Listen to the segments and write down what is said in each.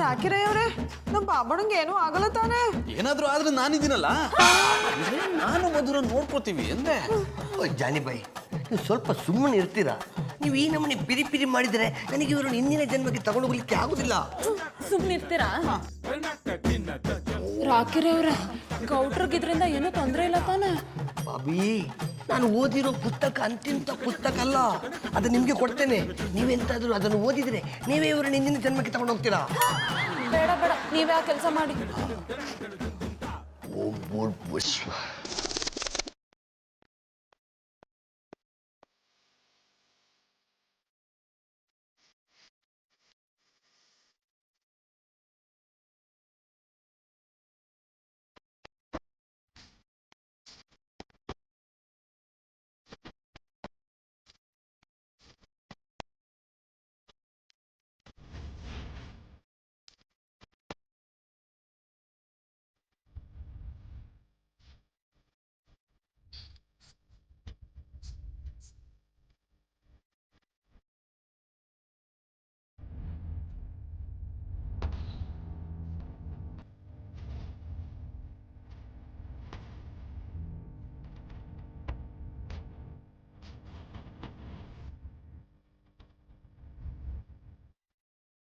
ರಾಕಿರಯ್ಯವ್ರೆ, ನಮ್ಮ ಬಾಬಣ್ಣಂಗೆ ಏನೂ ಆಗಲ್ಲ ತಾನೆ? ಏನಾದ್ರೂ ಆದ್ರೆ ನಾನಿದ್ದೀನಲ್ಲ, ನಾನು ಮಧುರ ನೋಡ್ಕೋತೀವಿ ಎಂದೆ. ಜಾನಿಬಾಯಿ, ನೀವು ಸ್ವಲ್ಪ ಸುಮ್ಮನೆ ಇರ್ತೀರಾ? ನೀವು ಈ ನಮ್ಮನೆ ಪಿರಿ ಪಿರಿ ಮಾಡಿದರೆ ನನಗೆ ಇವರು ಹಿಂದಿನ ಜನ್ಮಕ್ಕೆ ತಗೊಂಡು ಹೋಗ್ಲಿಕ್ಕೆ ಆಗುದಿಲ್ಲ. ಸುಮ್ಮನೆ ಇರ್ತೀರಾ? ರಾಕಿರವ್ರೆ, ಗೌಡ್ರಿಗಿದ್ರಿಂದ ಏನೂ ತೊಂದರೆ ಇಲ್ಲ ತಾನೆ? ಬಾಬಿ, ನಾನು ಓದಿರೋ ಪುಸ್ತಕ ಅಂತಿಂತ ಪುಸ್ತಕ ಅಲ್ಲ, ಅದು ನಿಮ್ಗೆ ಕೊಡ್ತೇನೆ. ನೀವೆಂತಾದ್ರೂ ಅದನ್ನು ಓದಿದ್ರೆ ನೀವೇ ಇವರು ಹಿಂದಿನ ಜನ್ಮಕ್ಕೆ ತಗೊಂಡು ಹೋಗ್ತೀರಾ? ಬೇಡ ಬೇಡ, ನೀವೇ ಆ ಕೆಲಸ ಮಾಡಿ.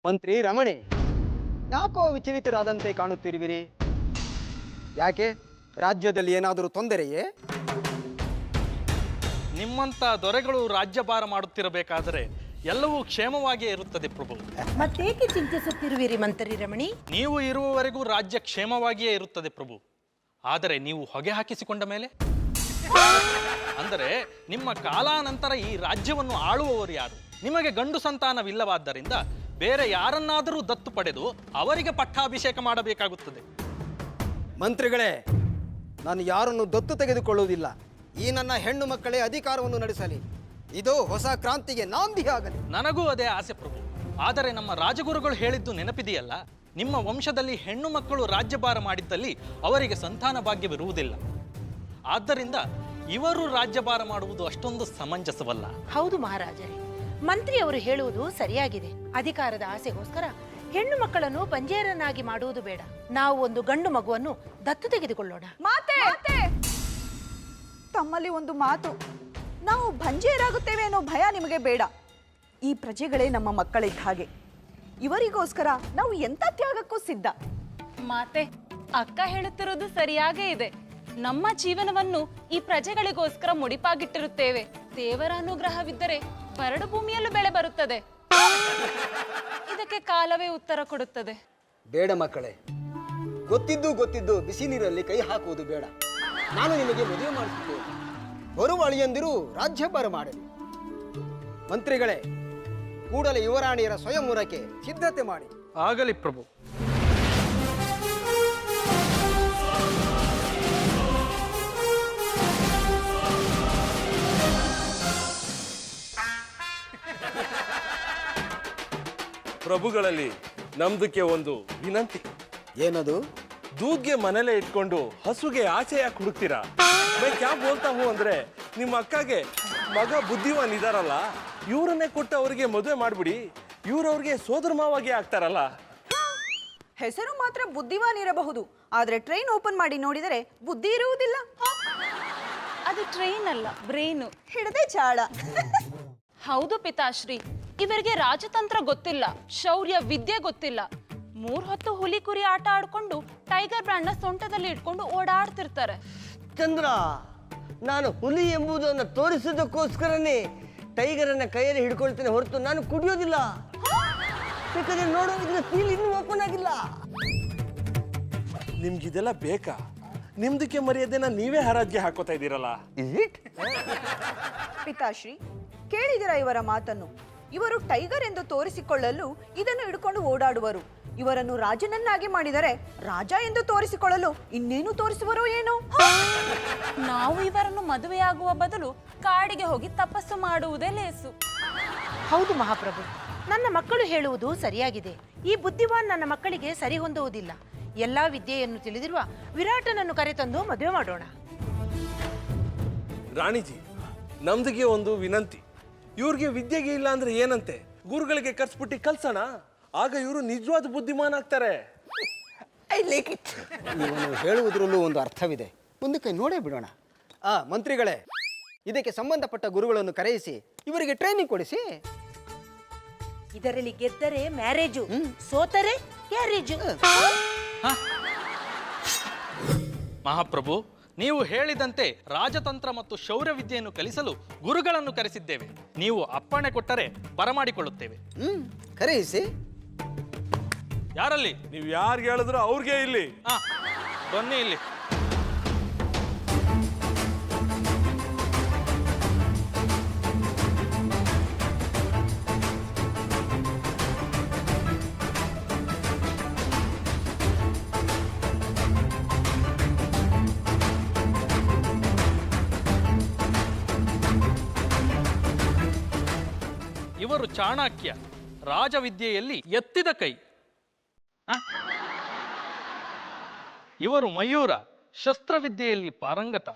ಮಂತ್ರಿ ರಮಣಿ, ಯಾಕೋ ವಿಚಲಿತರಾದಂತೆ ಕಾಣುತ್ತಿರುವಿರಿ? ಯಾಕೆ, ರಾಜ್ಯದಲ್ಲಿ ಏನಾದರೂ ತೊಂದರೆಯೇ? ನಿಮ್ಮಂತ ದೊರೆಗಳು ರಾಜ್ಯಭಾರ ಮಾಡುತ್ತಿರಬೇಕಾದರೆ ಎಲ್ಲವೂ ಕ್ಷೇಮವಾಗಿಯೇ ಇರುತ್ತದೆ ಪ್ರಭು. ಮತ್ತೇಕೆ ಚಿಂತಿಸುತ್ತಿರುವಿರಿ ಮಂತ್ರಿ ರಮಣಿ? ನೀವು ಇರುವವರೆಗೂ ರಾಜ್ಯ ಕ್ಷೇಮವಾಗಿಯೇ ಇರುತ್ತದೆ ಪ್ರಭು. ಆದರೆ ನೀವು ಹೊಗೆ ಹಾಕಿಸಿಕೊಂಡ ಮೇಲೆ, ಅಂದರೆ ನಿಮ್ಮ ಕಾಲಾನಂತರ ಈ ರಾಜ್ಯವನ್ನು ಆಳುವವರು ಯಾರು? ನಿಮಗೆ ಗಂಡು ಸಂತಾನವಿಲ್ಲವಾದ್ದರಿಂದ ಬೇರೆ ಯಾರನ್ನಾದರೂ ದತ್ತು ಪಡೆದು ಅವರಿಗೆ ಪಟ್ಟಾಭಿಷೇಕ ಮಾಡಬೇಕಾಗುತ್ತದೆ. ಮಂತ್ರಿಗಳೇ, ನಾನು ಯಾರನ್ನು ದತ್ತು ತೆಗೆದುಕೊಳ್ಳುವುದಿಲ್ಲ. ಈ ನನ್ನ ಹೆಣ್ಣು ಮಕ್ಕಳೇ ಅಧಿಕಾರವನ್ನು ನಡೆಸಲಿ. ಇದು ಹೊಸ ಕ್ರಾಂತಿಗೆ ನಾಂದಿಯಾಗಲಿ. ನನಗೂ ಅದೇ ಆಸೆ ಪ್ರಭು. ಆದರೆ ನಮ್ಮ ರಾಜಗುರುಗಳು ಹೇಳಿದ್ದು ನೆನಪಿದೆಯಲ್ಲ, ನಿಮ್ಮ ವಂಶದಲ್ಲಿ ಹೆಣ್ಣು ಮಕ್ಕಳು ರಾಜ್ಯಭಾರ ಮಾಡಿದ್ದಲ್ಲಿ ಅವರಿಗೆ ಸಂತಾನ ಭಾಗ್ಯವಿರುವುದಿಲ್ಲ. ಆದ್ದರಿಂದ ಇವರು ರಾಜ್ಯಭಾರ ಮಾಡುವುದು ಅಷ್ಟೊಂದು ಸಮಂಜಸವಲ್ಲ. ಹೌದು ಮಹಾರಾಜರೇ, ಮಂತ್ರಿಯವರು ಹೇಳುವುದು ಸರಿಯಾಗಿದೆ. ಅಧಿಕಾರದ ಆಸೆಗೋಸ್ಕರ ಹೆಣ್ಣು ಮಕ್ಕಳನ್ನು ಬಂಜೇರನ್ನಾಗಿ ಮಾಡುವುದು ಬೇಡ. ನಾವು ಒಂದು ಗಂಡು ಮಗುವನ್ನು ದತ್ತು ತೆಗೆದುಕೊಳ್ಳೋಣ. ಮಾತೆ ತಮ್ಮಲ್ಲಿ ಒಂದು ಮಾತು, ನಾವು ಬಂಜೇರಾಗುತ್ತೇವೆ ಅನ್ನೋ ಭಯ ನಿಮಗೆ ಬೇಡ. ಈ ಪ್ರಜೆಗಳೇ ನಮ್ಮ ಮಕ್ಕಳಿದ್ದ ಹಾಗೆ. ಇವರಿಗೋಸ್ಕರ ನಾವು ಎಂಥ ತ್ಯಾಗಕ್ಕೂ ಸಿದ್ಧ. ಮಾತೆ, ಅಕ್ಕ ಹೇಳುತ್ತಿರೋದು ಸರಿಯಾಗೇ ಇದೆ. ನಮ್ಮ ಜೀವನವನ್ನು ಈ ಪ್ರಜೆಗಳಿಗೋಸ್ಕರ ಮುಡಿಪಾಗಿಟ್ಟಿರುತ್ತೇವೆ. ದೇವರ ಅನುಗ್ರಹವಿದ್ದರೆ ಬರಡು ಭೂಮಿಯಲ್ಲೂ ಬೆಳೆ ಬರುತ್ತದೆ. ಇದಕ್ಕೆ ಕಾಲವೇ ಉತ್ತರ ಕೊಡುತ್ತದೆ. ಬೇಡ ಮಕ್ಕಳೇ, ಗೊತ್ತಿದ್ದು ಬಿಸಿ ನೀರಲ್ಲಿ ಕೈ ಹಾಕುವುದು ಬೇಡ. ನಾನು ನಿಮಗೆ ಮದುವೆ ಮಾಡಿಸುತ್ತೇನೆ. ಬರುವ ಅಳಿಯಂದಿರು ರಾಜ್ಯಭಾರ ಮಾಡಲಿ. ಮಂತ್ರಿಗಳೇ, ಕೂಡಲೇ ಯುವರಾಣಿಯರ ಸ್ವಯಂವರಕ್ಕೆ ಸಿದ್ಧತೆ ಮಾಡಿ. ಆಗಲಿ ಪ್ರಭು. ಪ್ರಭುಗಳಲ್ಲಿ ನಮ್ದಕ್ಕೆ ಒಂದು ವಿನಂತಿ. ಏನದು? ದೂದ್ಗೆ ಮನೇಲೆ ಇಟ್ಕೊಂಡು ಹಸುಗೆ ಆಚೆ ಯಾಕೆ ಹುಡುಕ್ತೀರಾ? ಮೈ ಕ್ಯಾ ಬೋಲ್ತಾ ಹೂ ಅಂದ್ರೆ, ನಿಮ್ಮ ಅಕ್ಕಗೆ ಮಗ ಬುದ್ಧಿವಾನ್ ಇದಾರಲ್ಲ, ಇವರನ್ನೇ ಕೊಟ್ಟು ಅವರಿಗೆ ಮದುವೆ ಮಾಡ್ಬಿಡಿ. ಇವ್ರವ್ರಿಗೆ ಸೋದರ ಮಾವಾಗಿ ಆಗ್ತಾರಲ್ಲ. ಹೆಸರು ಮಾತ್ರ ಬುದ್ಧಿವಾನ್ ಇರಬಹುದು, ಆದ್ರೆ ಟ್ರೈನ್ ಓಪನ್ ಮಾಡಿ ನೋಡಿದರೆ ಬುದ್ಧಿ ಇರುವುದಿಲ್ಲ. ಅದು ಟ್ರೈನ್ ಅಲ್ಲ, ಬ್ರೈನು. ಹಿಡದೆ ಚಾಳ. ಹೌದು ಪಿತಾಶ್ರೀ, ಇವರಿಗೆ ರಾಜತಂತ್ರ ಗೊತ್ತಿಲ್ಲ, ಶೌರ್ಯ ವಿದ್ಯೆ ಗೊತ್ತಿಲ್ಲ. 3 ಹೊತ್ತು ಹುಲಿ ಕುರಿ ಆಟ ಆಡ್ಕೊಂಡು ಟೈಗರ್ ಬ್ರ್ಯಾಂಡ್ ನ ಸೊಂಟದಲ್ಲಿ ಇಟ್ಕೊಂಡು ಓಡಾಡ್ತಿರ್ತಾರೆ. ಚಂದ್ರ, ನಾನು ಹುಲಿ ಎಂಬುದನ್ನು ತೋರಿಸೋದಕ್ಕೋಸ್ಕರನೇ ಟೈಗರನ್ನ ಕೈಯಲ್ಲಿ ಹಿಡ್ಕೊಳ್ತೇನೆ ಹೊರತು ನಾನು ಕುಡಿಯೋದಿಲ್ಲ. ಬೇಕಾದ್ರೆ ನೋಡೋದಿಲ್ಲ, ಸೀಲ್ ಇನ್ನೂ ಓಪನ್ ಆಗಿಲ್ಲ. ನಿಮ್ಗಿದೆಲ್ಲ ಬೇಕಾ? ನಿಮ್ದಕ್ಕೆ ಮರ್ಯಾದೆನ ನೀವೇ ಹರಾಜ್ಗೆ ಹಾಕೋತಾ ಇದ್ದೀರಲ್ಲ. Is it? ಪಿತಾಶ್ರೀ, ಕೇಳಿದಿರ ಇವರ ಮಾತನ್ನು? ಇವರು ಟೈಗರ್ ಎಂದು ತೋರಿಸಿಕೊಳ್ಳಲು ಇದನ್ನು ಹಿಡ್ಕೊಂಡು ಓಡಾಡುವರು. ಇವರನ್ನು ರಾಜನನ್ನಾಗಿ ಮಾಡಿದರೆ ರಾಜ ಎಂದು ತೋರಿಸಿಕೊಳ್ಳಲು ಇನ್ನೇನು ತೋರಿಸುವರೋ ಏನೋ. ನಾವು ಇವರನ್ನು ಮದುವೆಯಾಗುವ ಬದಲು ಕಾಡಿಗೆ ಹೋಗಿ ತಪಸ್ಸು ಮಾಡುವುದೇ ಲೇಸು. ಹೌದು ಮಹಾಪ್ರಭು, ನನ್ನ ಮಕ್ಕಳು ಹೇಳುವುದು ಸರಿಯಾಗಿದೆ. ಈ ಬುದ್ಧಿವಾನ್ ನನ್ನ ಮಕ್ಕಳಿಗೆ ಸರಿ ಹೊಂದುವುದಿಲ್ಲ. ಎಲ್ಲಾ ವಿದ್ಯೆಯನ್ನು ತಿಳಿದಿರುವ ವಿರಾಟನನ್ನು ಕರೆತಂದು ಮದುವೆ ಮಾಡೋಣ. ರಾಣಿಜಿ, ನಮ್ದಿಗೆ ಒಂದು ವಿನಂತಿ. ಇವ್ರಿಗೆ ವಿದ್ಯೆಗೆ ಇಲ್ಲ ಅಂದ್ರೆ ಏನಂತೆ, ಗುರುಗಳಿಗೆ ಕರ್ಸ್ಬಿಟ್ಟು ಕಲ್ಸೋಣ. ಆಗ ಇವರು ನಿಜವಾದ ಬುದ್ಧಿಮಾನ್ ಆಗ್ತಾರೆ. I like it. ಇವನು ಹೇಳುವುದರಲ್ಲೂ ಒಂದು ಅರ್ಥವಿದೆ, ಮುಂದಕ್ಕೆ ನೋಡೇ ಬಿಡೋಣ. ಮಂತ್ರಿಗಳೇ, ಇದಕ್ಕೆ ಸಂಬಂಧಪಟ್ಟ ಗುರುಗಳನ್ನು ಕರೆಯಿಸಿ ಇವರಿಗೆ ಟ್ರೈನಿಂಗ್ ಕೊಡಿಸಿ. ಇದರಲ್ಲಿ ಗೆದ್ದರೆ ಮ್ಯಾರೇಜು, ಸೋತರೆ ಕ್ಯಾರೇಜು. ಮಹಾಪ್ರಭು, ನೀವು ಹೇಳಿದಂತೆ ರಾಜತಂತ್ರ ಮತ್ತು ಶೌರ್ಯ ವಿದ್ಯೆಯನ್ನು ಕಲಿಸಲು ಗುರುಗಳನ್ನು ಕರೆಸಿದ್ದೇವೆ. ನೀವು ಅಪ್ಪಣೆ ಕೊಟ್ಟರೆ ಬರಮಾಡಿಕೊಳ್ಳುತ್ತೇವೆ. ಕರೆಯಿಸಿ. ಯಾರಲ್ಲಿ? ನೀವು ಯಾರಿಗೆ ಹೇಳಿದ್ರು ಅವ್ರಿಗೆ ಇಲ್ಲಿ. ಬನ್ನಿ ಇಲ್ಲಿ. ಇವರು ಚಾಣಕ್ಯ, ರಾಜವಿದ್ಯೆಯಲ್ಲಿ ಎತ್ತಿದ ಕೈ. ಇವರು ಮಯೂರ, ಶಸ್ತ್ರವಿದ್ಯೆಯಲ್ಲಿ ಪಾರಂಗತ.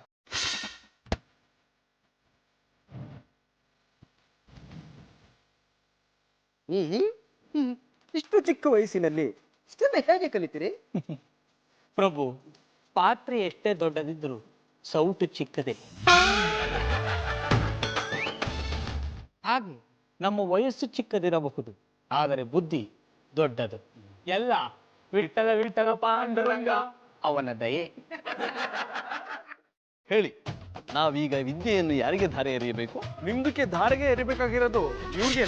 ಇಷ್ಟು ಚಿಕ್ಕ ವಯಸ್ಸಿನಲ್ಲಿ ಇಷ್ಟೆಲ್ಲ ಹೇಗೆ ಕಲಿತೀರಿ? ಪ್ರಭು, ಪಾತ್ರೆ ಎಷ್ಟೇ ದೊಡ್ಡದಿದ್ರು ಸೌಟು ಚಿಕ್ಕದೇ. ಹಾಗೆ ನಮ್ಮ ವಯಸ್ಸು ಚಿಕ್ಕದಿರಬಹುದು, ಆದರೆ ಬುದ್ಧಿ ದೊಡ್ಡದು. ಎಲ್ಲ ವಿಠಲ ವಿಠಲ ಪಾಂಡುರಂಗ ಅವನ ದಯೆ. ಹೇಳಿ, ನಾವೀಗ ವಿದ್ಯೆಯನ್ನು ಯಾರಿಗೆ ಧಾರೆ ಎರೆಯಬೇಕು? ನಿಮ್ದಕ್ಕೆ ಧಾರೆಗೆ ಎರಿಬೇಕಾಗಿರೋದು ಇವ್ರಿಗೆ.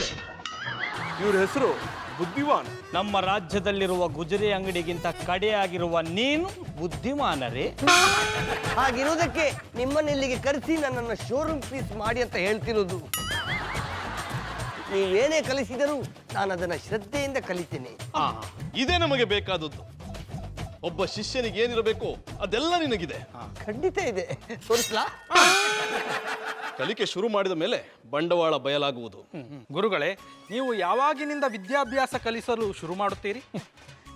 ಇವ್ರ ಹೆಸರು ಬುದ್ಧಿವಾನ್. ನಮ್ಮ ರಾಜ್ಯದಲ್ಲಿರುವ ಗುಜರಿ ಅಂಗಡಿಗಿಂತ ಕಡೆಯಾಗಿರುವ ನೀನು ಬುದ್ಧಿಮಾನರೇ. ಹಾಗಿರುವುದಕ್ಕೆ ನಿಮ್ಮನ್ನ ಇಲ್ಲಿಗೆ ಕರೆಸಿ ನನ್ನನ್ನು ಶೋರೂಮ್ ಪೀಸ್ ಮಾಡಿ ಅಂತ ಹೇಳ್ತಿರೋದು. ನೀವೇನೇ ಕಲಿಸಿದರೂ ನಾನು ಅದನ್ನು ಶ್ರದ್ಧೆಯಿಂದ ಕಲಿತೇನೆ. ಇದೇ ನಮಗೆ ಬೇಕಾದದ್ದು. ಒಬ್ಬ ಶಿಷ್ಯನಿಗೆ ಏನಿರಬೇಕು ಅದೆಲ್ಲ ನಿನಗಿದೆ. ಖಂಡಿತ ಇದೆ, ತೋರಿಸ್ಲಾ? ಕಲಿಕೆ ಶುರು ಮಾಡಿದ ಮೇಲೆ ಬಂಡವಾಳ ಬಯಲಾಗುವುದು. ಗುರುಗಳೇ, ನೀವು ಯಾವಾಗಿನಿಂದ ವಿದ್ಯಾಭ್ಯಾಸ ಕಲಿಸಲು ಶುರು ಮಾಡುತ್ತೀರಿ?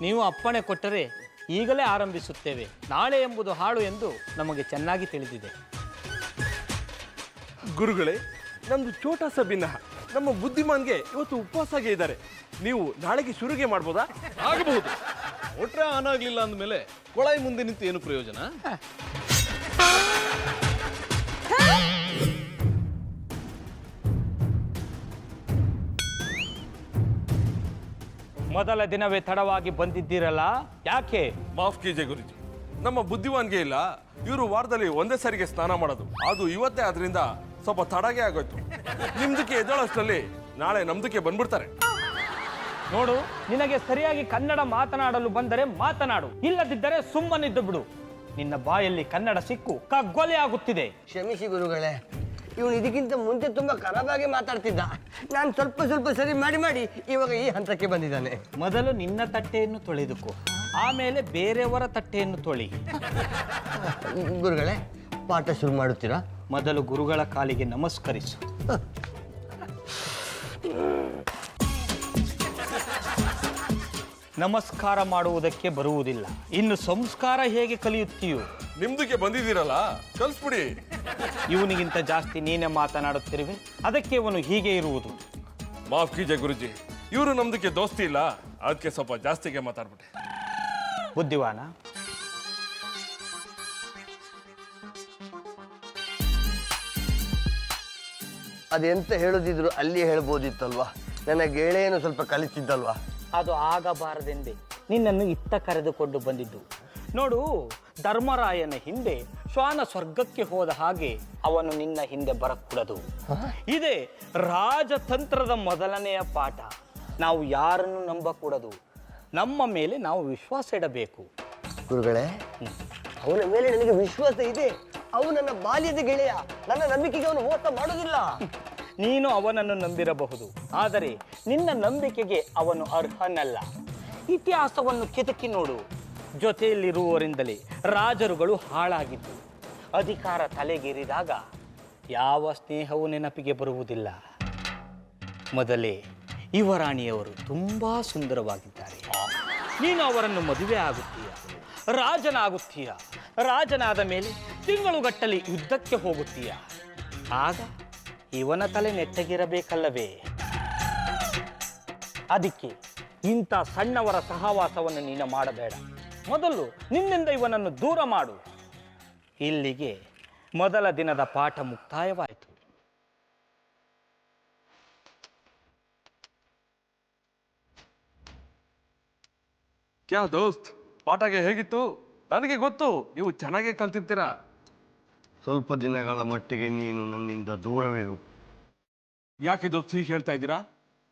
ನೀವು ಅಪ್ಪಣೆ ಕೊಟ್ಟರೆ ಈಗಲೇ ಆರಂಭಿಸುತ್ತೇವೆ. ನಾಳೆ ಎಂಬುದು ಹಾಳು ಎಂದು ನಮಗೆ ಚೆನ್ನಾಗಿ ತಿಳಿದಿದೆ. ಗುರುಗಳೇ, ನಮ್ದು ಛೋಟಾ ಸಬಿನ್ನ ನಮ್ಮ ಬುದ್ಧಿಮಾನ್ಗೆ ಇವತ್ತು ಉಪವಾಸಾಗೆ ಇದ್ದಾರೆ. ನೀವು ನಾಳೆಗೆ ಶುರುಗೆ ಮಾಡ್ಬೋದಾ? ಆಗಬಹುದು. ಒಟ್ರೆ ಆನ್ ಆಗ್ಲಿಲ್ಲ ಅಂದಮೇಲೆ ಕೊಳಾಯಿ ಮುಂದೆ ನಿಂತು ಏನು ಪ್ರಯೋಜನ? ಮೊದಲ ದಿನವೇ ತಡವಾಗಿ ಬಂದಿದ್ದೀರಲ್ಲ, ಯಾಕೆ? ಮಾಫ್ ಕೀಜೆ ಗುರುಜಿ, ನಮ್ಮ ಬುದ್ಧಿವಾನ್ಗೆ ಇಲ್ಲ. ಇವರು ವಾರದಲ್ಲಿ ಒಂದೇ ಸಾರಿಗೆ ಸ್ನಾನ ಮಾಡೋದು, ಅದು ಇವತ್ತೇ. ಆದ್ರಿಂದ ಸ್ವಲ್ಪ ತಡಗೆ ಆಗೋಯ್ತು. ನಿಮ್ದಕ್ಕೆ ಎದ್ದೇಳೋಷ್ಟರಲ್ಲಿ ನಾಳೆ ನಮ್ದಕ್ಕೆ ಬಂದ್ಬಿಡ್ತಾರೆ. ನೋಡು, ನಿನಗೆ ಸರಿಯಾಗಿ ಕನ್ನಡ ಮಾತನಾಡಲು ಬಂದರೆ ಮಾತನಾಡು, ಇಲ್ಲದಿದ್ದರೆ ಸುಮ್ಮನಿದ್ದು ಬಿಡು. ನಿನ್ನ ಬಾಯಲ್ಲಿ ಕನ್ನಡ ಸಿಕ್ಕು ಕಗ್ಗೊಲೆ ಆಗುತ್ತಿದೆ. ಕ್ಷಮಿಸಿ ಗುರುಗಳೇ, ಇವನು ಇದಕ್ಕಿಂತ ಮುಂಚೆ ತುಂಬಾ ಖರಾಬಾಗಿ ಮಾತಾಡ್ತಿದ್ದ. ನಾನು ಸ್ವಲ್ಪ ಸ್ವಲ್ಪ ಸರಿ ಮಾಡಿ ಮಾಡಿ ಇವಾಗ ಈ ಹಂತಕ್ಕೆ ಬಂದಿದ್ದಾನೆ. ಮೊದಲು ನಿನ್ನ ತಟ್ಟೆಯನ್ನು ತೊಳೆದುಕೋ, ಆಮೇಲೆ ಬೇರೆಯವರ ತಟ್ಟೆಯನ್ನು ತೊಳಿ. ಗುರುಗಳೇ, ಪಾಠ ಶುರು ಮಾಡುತ್ತೀರಾ? ಮೊದಲು ಗುರುಗಳ ಕಾಲಿಗೆ ನಮಸ್ಕರಿಸು. ನಮಸ್ಕಾರ ಮಾಡುವುದಕ್ಕೆ ಬರುವುದಿಲ್ಲ, ಇನ್ನು ಸಂಸ್ಕಾರ ಹೇಗೆ ಕಲಿಯುತ್ತೀಯೋ? ನಿಮ್ದಕ್ಕೆ ಬಂದಿದ್ದೀರಲ್ಲ, ಕಲ್ಸ್ಬಿಡಿ. ಇವನಿಗಿಂತ ಜಾಸ್ತಿ ನೀನೇ ಮಾತನಾಡುತ್ತಿರುವೆ, ಅದಕ್ಕೆ ಇವನು ಹೀಗೆ ಇರುವುದು. ಮಾಫ್ ಕೀಜೆ ಗುರುಜಿ, ಇವರು ನಮ್ದಕ್ಕೆ ದೋಸ್ತಿ ಇಲ್ಲ, ಅದಕ್ಕೆ ಸ್ವಲ್ಪ ಜಾಸ್ತಿಗೆ ಮಾತಾಡ್ಬಿಟ್ಟೆ. ಬುದ್ಧಿವಾನ, ಅದೆಂತ ಹೇಳೋದಿದ್ರು ಅಲ್ಲಿ ಹೇಳ್ಬೋದಿತ್ತಲ್ವಾ? ನನ್ನ ಗೆಳೆಯನು ಸ್ವಲ್ಪ ಕಲಿತಿದ್ದಲ್ವಾ? ಅದು ಆಗಬಾರದೆಂದೇ ನಿನ್ನನ್ನು ಇತ್ತ ಕರೆದುಕೊಂಡು ಬಂದಿದ್ದು. ನೋಡು, ಧರ್ಮರಾಯನ ಹಿಂದೆ ಶ್ವಾನ ಸ್ವರ್ಗಕ್ಕೆ ಹೋದ ಹಾಗೆ ಅವನು ನಿನ್ನ ಹಿಂದೆ ಬರಕೂಡದು. ಇದೇ ರಾಜತಂತ್ರದ ಮೊದಲನೆಯ ಪಾಠ. ನಾವು ಯಾರನ್ನು ನಂಬಕೂಡದು, ನಮ್ಮ ಮೇಲೆ ನಾವು ವಿಶ್ವಾಸ ಇಡಬೇಕು. ಗುರುಗಳೇ, ಅವನ ಮೇಲೆ ನನಗೆ ವಿಶ್ವಾಸ ಇದೆ. ಅವನು ನನ್ನ ಬಾಲ್ಯದ ಗೆಳೆಯ, ನನ್ನ ನಂಬಿಕೆಗೆ ಅವನು ಮೋಸ ಮಾಡೋದಿಲ್ಲ. ನೀನು ಅವನನ್ನು ನಂಬಿರಬಹುದು, ಆದರೆ ನಿನ್ನ ನಂಬಿಕೆಗೆ ಅವನು ಅರ್ಹನಲ್ಲ. ಇತಿಹಾಸವನ್ನು ಕೆದಕಿ ನೋಡು. ಜೊತೆಯಲ್ಲಿರುವವರಿಂದಲೇ ರಾಜರುಗಳು ಹಾಳಾಗಿದ್ದು, ಅಧಿಕಾರ ತಲೆಗೇರಿದಾಗ ಯಾವ ಸ್ನೇಹವೂ ನೆನಪಿಗೆ ಬರುವುದಿಲ್ಲ. ಮೊದಲೇ ಯುವರಾಣಿಯವರು ತುಂಬಾ ಸುಂದರವಾಗಿದ್ದಾರೆ, ನೀನು ಅವರನ್ನು ಮದುವೆ ಆಗುತ್ತೀಯ. ರಾಜನಾಗುತ್ತೀಯ. ರಾಜನಾದ ಮೇಲೆ ತಿಂಗಳುಗಟ್ಟಲೆ ಯುದ್ಧಕ್ಕೆ ಹೋಗುತ್ತೀಯ. ಆಗ ಇವನ ತಲೆ ನೆಟ್ಟಗಿರಬೇಕಲ್ಲವೇ? ಅದಕ್ಕೆ ಇಂಥ ಸಣ್ಣವರ ಸಹವಾಸವನ್ನು ನೀನು ಮಾಡಬೇಡ. ಮೊದಲು ನಿನ್ನಿಂದ ಇವನನ್ನು ದೂರ ಮಾಡು. ಇಲ್ಲಿಗೆ ಮೊದಲ ದಿನದ ಪಾಠ ಮುಕ್ತಾಯವಾಯಿತು. ಕ್ಯಾ ದೋಸ್ತ್, ಪಾಠಗೆ ಹೇಗಿತ್ತು? ನನಗೆ ಗೊತ್ತು, ನೀವು ಚೆನ್ನಾಗೇ ಕಲ್ತಿರ್ತೀರಾ. ಸ್ವಲ್ಪ ದಿನಗಳ ಮಟ್ಟಿಗೆ ನೀನು ನನ್ನಿಂದ ದೂರವಿರು. ಯಾಕೆ ದೋಸ್ತ್ ಹೀಗೆ ಹೇಳ್ತಾ ಇದ್ದೀರಾ?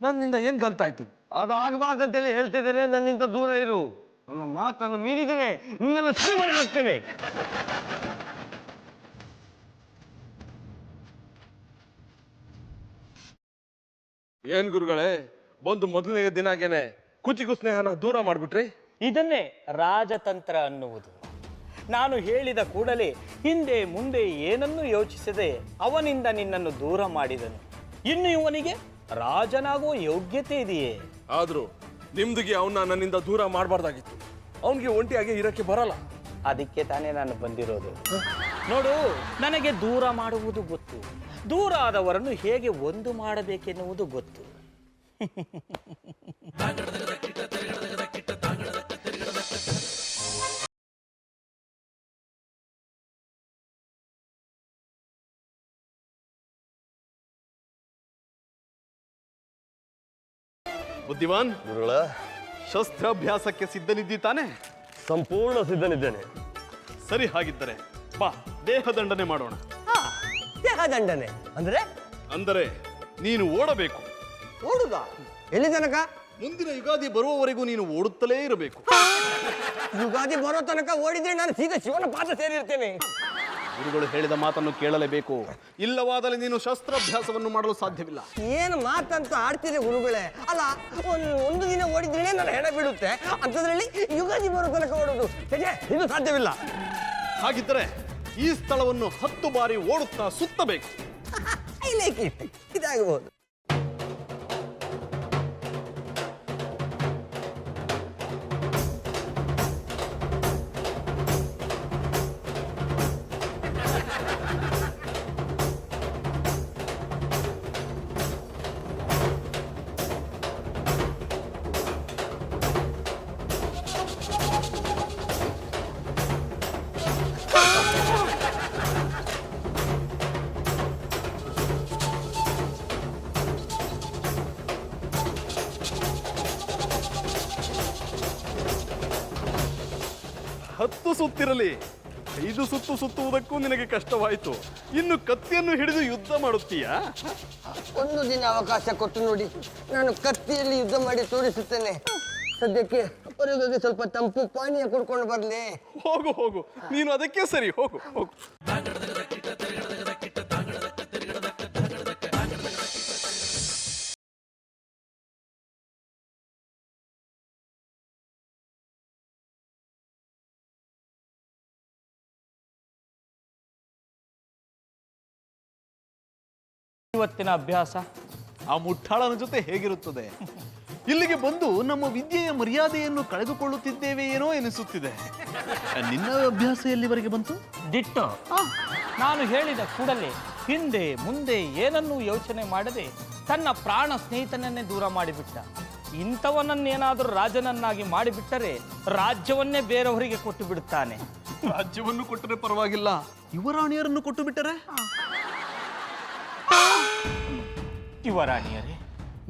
ನನ್ನಿಂದ ಏನ್ ಕಲ್ತಾಯ್ತು? ಅದಾಗಬಾರ್ದಂತೇಳಿ ಹೇಳ್ತಿದ್ದೇನೆ. ನನ್ನಿಂದ ದೂರ ಇರು. ನನ್ನ ಮಾತನ್ನು ಮೀರಿದರೆ ನಿನ್ನನ್ನು ಸರಿ ಮಾಡಲಾಗ್ತೇನೆ. ಏನ್ ಗುರುಗಳೇ, ಬಂದು ಮೊದಲನೇ ದಿನಾಗೇನೆ ಕುಚಿಕು ಸ್ನೇಹನ ದೂರ ಮಾಡ್ಬಿಟ್ರಿ? ಇದನ್ನೇ ರಾಜತಂತ್ರ ಅನ್ನುವುದು. ನಾನು ಹೇಳಿದ ಕೂಡಲೇ ಹಿಂದೆ ಮುಂದೆ ಏನನ್ನೂ ಯೋಚಿಸದೆ ಅವನಿಂದ ನಿನ್ನನ್ನು ದೂರ ಮಾಡಿದನು. ಇನ್ನು ಇವನಿಗೆ ರಾಜನಾಗುವ ಯೋಗ್ಯತೆ ಇದೆಯೇ? ಆದ್ರೂ ನಿಮ್ದಿಗೆ ಅವನ್ನ ನನ್ನಿಂದ ದೂರ ಮಾಡಬಾರ್ದಾಗಿತ್ತು. ಅವನಿಗೆ ಒಂಟಿಯಾಗಿ ಇರಕ್ಕೆ ಬರಲ್ಲ. ಅದಕ್ಕೆ ತಾನೇ ನಾನು ಬಂದಿರೋದು. ನೋಡು, ನನಗೆ ದೂರ ಮಾಡುವುದು ಗೊತ್ತು. ದೂರ ಆದವರನ್ನು ಹೇಗೆ ಒಂದು ಮಾಡಬೇಕೆನ್ನುವುದು ಗೊತ್ತು. ಬುದ್ಧಿವಾನ್, ಗುರುಗಳ, ಶಸ್ತ್ರಾಭ್ಯಾಸಕ್ಕೆ ಸಿದ್ಧನಿದ್ದಿ ತಾನೆ? ಸಂಪೂರ್ಣ ಸಿದ್ಧನಿದ್ದೇನೆ. ಸರಿ, ಹಾಗಿದ್ದರೆ ಬಾ, ದೇಹದಂಡನೆ ಮಾಡೋಣ. ದೇಹದಂಡನೆ ಅಂದ್ರೆ? ಅಂದರೆ ನೀನು ಓಡಬೇಕು. ಓಡುದ? ಎಲ್ಲಿ ತನಕ? ಮುಂದಿನ ಯುಗಾದಿ ಬರುವವರೆಗೂ ನೀನು ಓಡುತ್ತಲೇ ಇರಬೇಕು. ಯುಗಾದಿ ಬರೋ ತನಕ ಓಡಿದ್ರೆ ನಾನು ಸೀದಾ ಶಿವನ ಪಾದ ಸೇರಿರ್ತೇನೆ. ಗುರುಗಳು ಹೇಳಿದ ಮಾತನ್ನು ಕೇಳಲೇಬೇಕು. ಇಲ್ಲವಾದರೆ ನೀನು ಶಸ್ತ್ರಾಭ್ಯಾಸವನ್ನು ಮಾಡಲು ಸಾಧ್ಯವಿಲ್ಲ. ಏನು ಮಾತಂತ ಆಡ್ತಿದೆ ಗುರುಗಳೇ? ಅಲ್ಲ, ಒಂದು ದಿನ ಓಡಿದ್ರೆ ನನ್ನ ಹೆಣ ಬಿಡುತ್ತೆ, ಅಂಥದ್ರಲ್ಲಿ ಯುಗಾದಿ ಬರೋ ತನಕ ಓಡೋದು ಇದು ಸಾಧ್ಯವಿಲ್ಲ. ಹಾಗಿದ್ದರೆ ಈ ಸ್ಥಳವನ್ನು 10 ಬಾರಿ ಓಡುತ್ತಾ ಸುತ್ತಬೇಕು. ಇದಾಗಬಹುದು. ಹತ್ತು ಸುತ್ತಿರಲಿ, 5 ಸುತ್ತು ಸುತ್ತುವುದಕ್ಕೂ ನಿನಗೆ ಕಷ್ಟವಾಯಿತು. ಇನ್ನು ಕತ್ತಿಯನ್ನು ಹಿಡಿದು ಯುದ್ಧ ಮಾಡುತ್ತೀಯಾ? ಒಂದು ದಿನ ಅವಕಾಶ ಕೊಟ್ಟು ನೋಡಿ, ನಾನು ಕತ್ತಿಯಲ್ಲಿ ಯುದ್ಧ ಮಾಡಿ ತೋರಿಸುತ್ತೇನೆ. ಸದ್ಯಕ್ಕೆ ಹೊರಗೋಗಿ ಸ್ವಲ್ಪ ತಂಪು ಪಾನೀಯ ಕುಡ್ಕೊಂಡು ಬರಲಿ. ಹೋಗು ಹೋಗು, ನೀನು ಅದಕ್ಕೆ ಸರಿ, ಹೋಗು ಹೋಗು. ಇವತ್ತಿನ ಅಭ್ಯಾಸ ಆ ಮುಟ್ಟಾಳನ ಜೊತೆ ಹೇಗಿರುತ್ತದೆ? ಇಲ್ಲಿಗೆ ಬಂದು ನಮ್ಮ ವಿದ್ಯೆಯ ಮರ್ಯಾದೆಯನ್ನು ಕಳೆದುಕೊಳ್ಳುತ್ತಿದ್ದೇವೆ ಏನೋ ಎನಿಸುತ್ತಿದೆ. ನಿನ್ನ ಅಭ್ಯಾಸ ಎಲ್ಲಿವರೆಗೆ ಬಂತು? ದಿಟ್ಟು. ನಾನು ಹೇಳಿದ ಕೂಡಲೇ ಹಿಂದೆ ಮುಂದೆ ಏನನ್ನೂ ಯೋಚನೆ ಮಾಡದೆ ತನ್ನ ಪ್ರಾಣ ಸ್ನೇಹಿತನನ್ನೇ ದೂರ ಮಾಡಿಬಿಟ್ಟ. ಇಂಥವನನ್ನೇನಾದರೂ ರಾಜನನ್ನಾಗಿ ಮಾಡಿಬಿಟ್ಟರೆ ರಾಜ್ಯವನ್ನೇ ಬೇರೆಯವರಿಗೆ ಕೊಟ್ಟು ಬಿಡುತ್ತಾನೆ. ರಾಜ್ಯವನ್ನು ಕೊಟ್ಟರೆ ಪರವಾಗಿಲ್ಲ, ಯುವರಾಣಿಯರನ್ನು ಕೊಟ್ಟು ಬಿಟ್ಟರೆ? ಯುವರಾಣಿಯರೇ,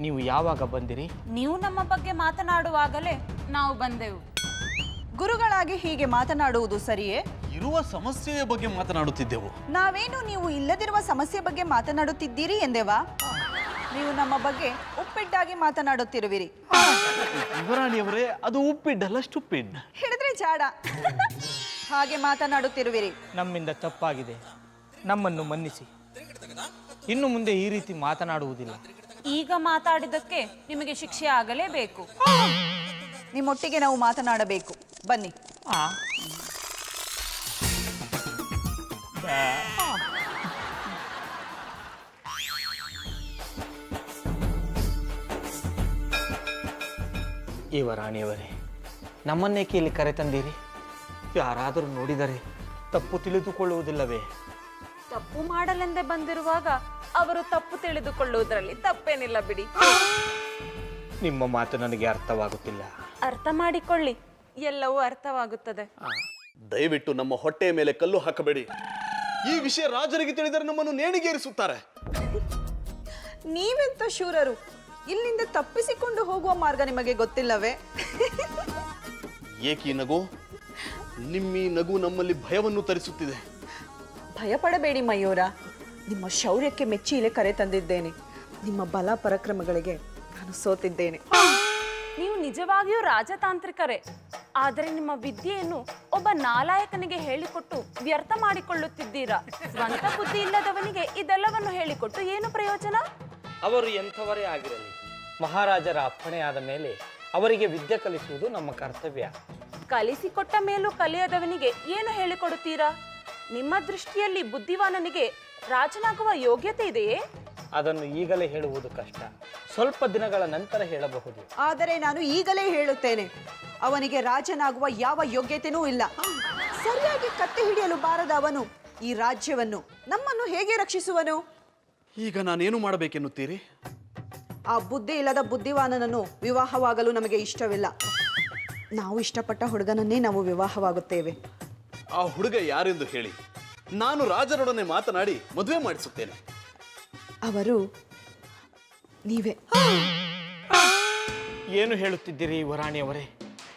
ನೀವು ಯಾವಾಗ ಬಂದಿರಿ? ನೀವು ನಮ್ಮ ಬಗ್ಗೆ ಮಾತನಾಡುವಾಗಲೇ ನಾವು ಬಂದೆವು. ಗುರುಗಳಾಗಿ ಹೀಗೆ ಮಾತನಾಡುವುದು ಸರಿಯೇ? ಇರುವ ಸಮಸ್ಯೆಯ ಬಗ್ಗೆ ಮಾತನಾಡುತ್ತಿದ್ದೆವು. ನಾವೇನು ನೀವು ಇಲ್ಲದಿರುವ ಸಮಸ್ಯೆ ಬಗ್ಗೆ ಮಾತನಾಡುತ್ತಿದ್ದೀರಿ ಎಂದೇವಾ? ನೀವು ನಮ್ಮ ಬಗ್ಗೆ ಉಪ್ಪಿಟ್ಟಾಗಿ ಮಾತನಾಡುತ್ತಿರುವಿರಿ. ಯುವರಾಣಿಯವರೇ, ಅದು ಉಪ್ಪಿಡ್ಡಲ್ಲ, ಸ್ಟುಪಿಡ್. ಹಿಡಿದ್ರೆ ಜಾಡ. ಹಾಗೆ ಮಾತನಾಡುತ್ತಿರುವಿರಿ. ನಮ್ಮಿಂದ ತಪ್ಪಾಗಿದೆ, ನಮ್ಮನ್ನು ಮನ್ನಿಸಿ. ಇನ್ನು ಮುಂದೆ ಈ ರೀತಿ ಮಾತನಾಡುವುದಿಲ್ಲ. ಈಗ ಮಾತಾಡಿದ್ದಕ್ಕೆ ನಿಮಗೆ ಶಿಕ್ಷೆ ಆಗಲೇಬೇಕು. ನಿಮ್ಮೊಟ್ಟಿಗೆ ನಾವು ಮಾತನಾಡಬೇಕು, ಬನ್ನಿ. ಯುವರಾಣಿಯವರೇ, ನಮ್ಮನ್ನೇಕೆ ಇಲ್ಲಿ ಕರೆತಂದಿರಿ? ಯಾರಾದರೂ ನೋಡಿದರೆ ತಪ್ಪು ತಿಳಿದುಕೊಳ್ಳುವುದಿಲ್ಲವೇ? ತಪ್ಪು ಮಾಡಲೆಂದೇ ಬಂದಿರುವಾಗ ಅವರು ತಪ್ಪು ತಿಳಿದುಕೊಳ್ಳುವುದರಲ್ಲಿ ತಪ್ಪೇನಿಲ್ಲ ಬಿಡಿ. ನಿಮ್ಮ ಮಾತು ನನಗೆ ಅರ್ಥವಾಗುತ್ತಿಲ್ಲ. ಅರ್ಥ ಮಾಡಿಕೊಳ್ಳಿ, ಎಲ್ಲವೂ ಅರ್ಥವಾಗುತ್ತದೆ. ದಯವಿಟ್ಟು ನಮ್ಮ ಹೊಟ್ಟೆಯ ಮೇಲೆ ಕಲ್ಲು ಹಾಕಬೇಡಿ. ಈ ವಿಷಯ ರಾಜರಿಗೆ ತಿಳಿದರೆ ನಮ್ಮನ್ನು ನೇಣಿಗೇರಿಸುತ್ತಾರೆ. ನೀವೆಂತ ಶೂರರು, ಇಲ್ಲಿಂದ ತಪ್ಪಿಸಿಕೊಂಡು ಹೋಗುವ ಮಾರ್ಗ ನಿಮಗೆ ಗೊತ್ತಿಲ್ಲವೇ? ಏಕಿ ನಗು? ನಿಮ್ಮಿ ನಗು ನಮ್ಮಲ್ಲಿ ಭಯವನ್ನು ತರಿಸುತ್ತಿದೆ. ಭಯಪಡಬೇಡಿ ಮಯೂರ, ನಿಮ್ಮ ಶೌರ್ಯಕ್ಕೆ ಮೆಚ್ಚಿ ಇಲ್ಲೇ ಕರೆ ತಂದಿದ್ದೇನೆ. ನಿಮ್ಮ ಬಲ ಪರಾಕ್ರಮಗಳಿಗೆ ನಾನು ಸೋತಿದ್ದೇನೆ. ನೀವು ನಿಜವಾಗಿಯೂ ರಾಜತಾಂತ್ರಿಕರೇ, ಆದರೆ ನಿಮ್ಮ ವಿದ್ಯೆಯನ್ನು ಒಬ್ಬ ನಾಲಾಯಕನಿಗೆ ಹೇಳಿಕೊಟ್ಟು ವ್ಯರ್ಥ ಮಾಡಿಕೊಳ್ಳುತ್ತಿದ್ದೀರಾ. ಸ್ವಂತ ಬುದ್ಧಿ ಇಲ್ಲದವನಿಗೆ ಇದೆಲ್ಲವನ್ನು ಹೇಳಿಕೊಟ್ಟು ಏನು ಪ್ರಯೋಜನ? ಅವರು ಎಂಥವರೇ ಆಗಿರಲಿ, ಮಹಾರಾಜರ ಅಪ್ಪಣೆಯಾದ ಮೇಲೆ ಅವರಿಗೆ ವಿದ್ಯೆ ಕಲಿಸುವುದು ನಮ್ಮ ಕರ್ತವ್ಯ. ಕಲಿಸಿಕೊಟ್ಟ ಮೇಲೂ ಕಲಿಯದವನಿಗೆ ಏನು ಹೇಳಿಕೊಡುತ್ತೀರಾ? ನಿಮ್ಮ ದೃಷ್ಟಿಯಲ್ಲಿ ಬುದ್ಧಿವಾನನಿಗೆ ರಾಜನಾಗುವ ಯೋಗ್ಯತೆ ಇದೆಯೇ? ಅದನ್ನು ಈಗಲೇ ಹೇಳುವುದು ಕಷ್ಟ, ಸ್ವಲ್ಪ ದಿನಗಳ ನಂತರ ಹೇಳಬಹುದು. ಆದರೆ ನಾನು ಈಗಲೇ ಹೇಳುತ್ತೇನೆ, ಅವನಿಗೆ ರಾಜನಾಗುವ ಯಾವ ಯೋಗ್ಯತೆಯೂ ಇಲ್ಲ. ಸರಿಯಾಗಿ ಕತ್ತೆ ಹಿಡಿಯಲು ಬಾರದ ಅವನು ಈ ರಾಜ್ಯವನ್ನು, ನಮ್ಮನ್ನು ಹೇಗೆ ರಕ್ಷಿಸುವನು? ಈಗ ನಾನೇನು ಮಾಡಬೇಕೆನ್ನುತ್ತೀರಿ? ಆ ಬುದ್ಧಿ ಇಲ್ಲದ ಬುದ್ಧಿವಾನನನ್ನು ವಿವಾಹವಾಗಲು ನಮಗೆ ಇಷ್ಟವಿಲ್ಲ. ನಾವು ಇಷ್ಟಪಟ್ಟ ಹುಡುಗನನ್ನೇ ನಾವು ವಿವಾಹವಾಗುತ್ತೇವೆ. ಆ ಹುಡುಗ ಯಾರೆಂದು ಹೇಳಿ, ನಾನು ರಾಜರೊಡನೆ ಮಾತನಾಡಿ ಮದುವೆ ಮಾಡಿಸುತ್ತೇನೆ. ಅವರು ನೀವೇ. ಏನು ಹೇಳುತ್ತಿದ್ದೀರಿ ವರಾಣಿಯವರೇ?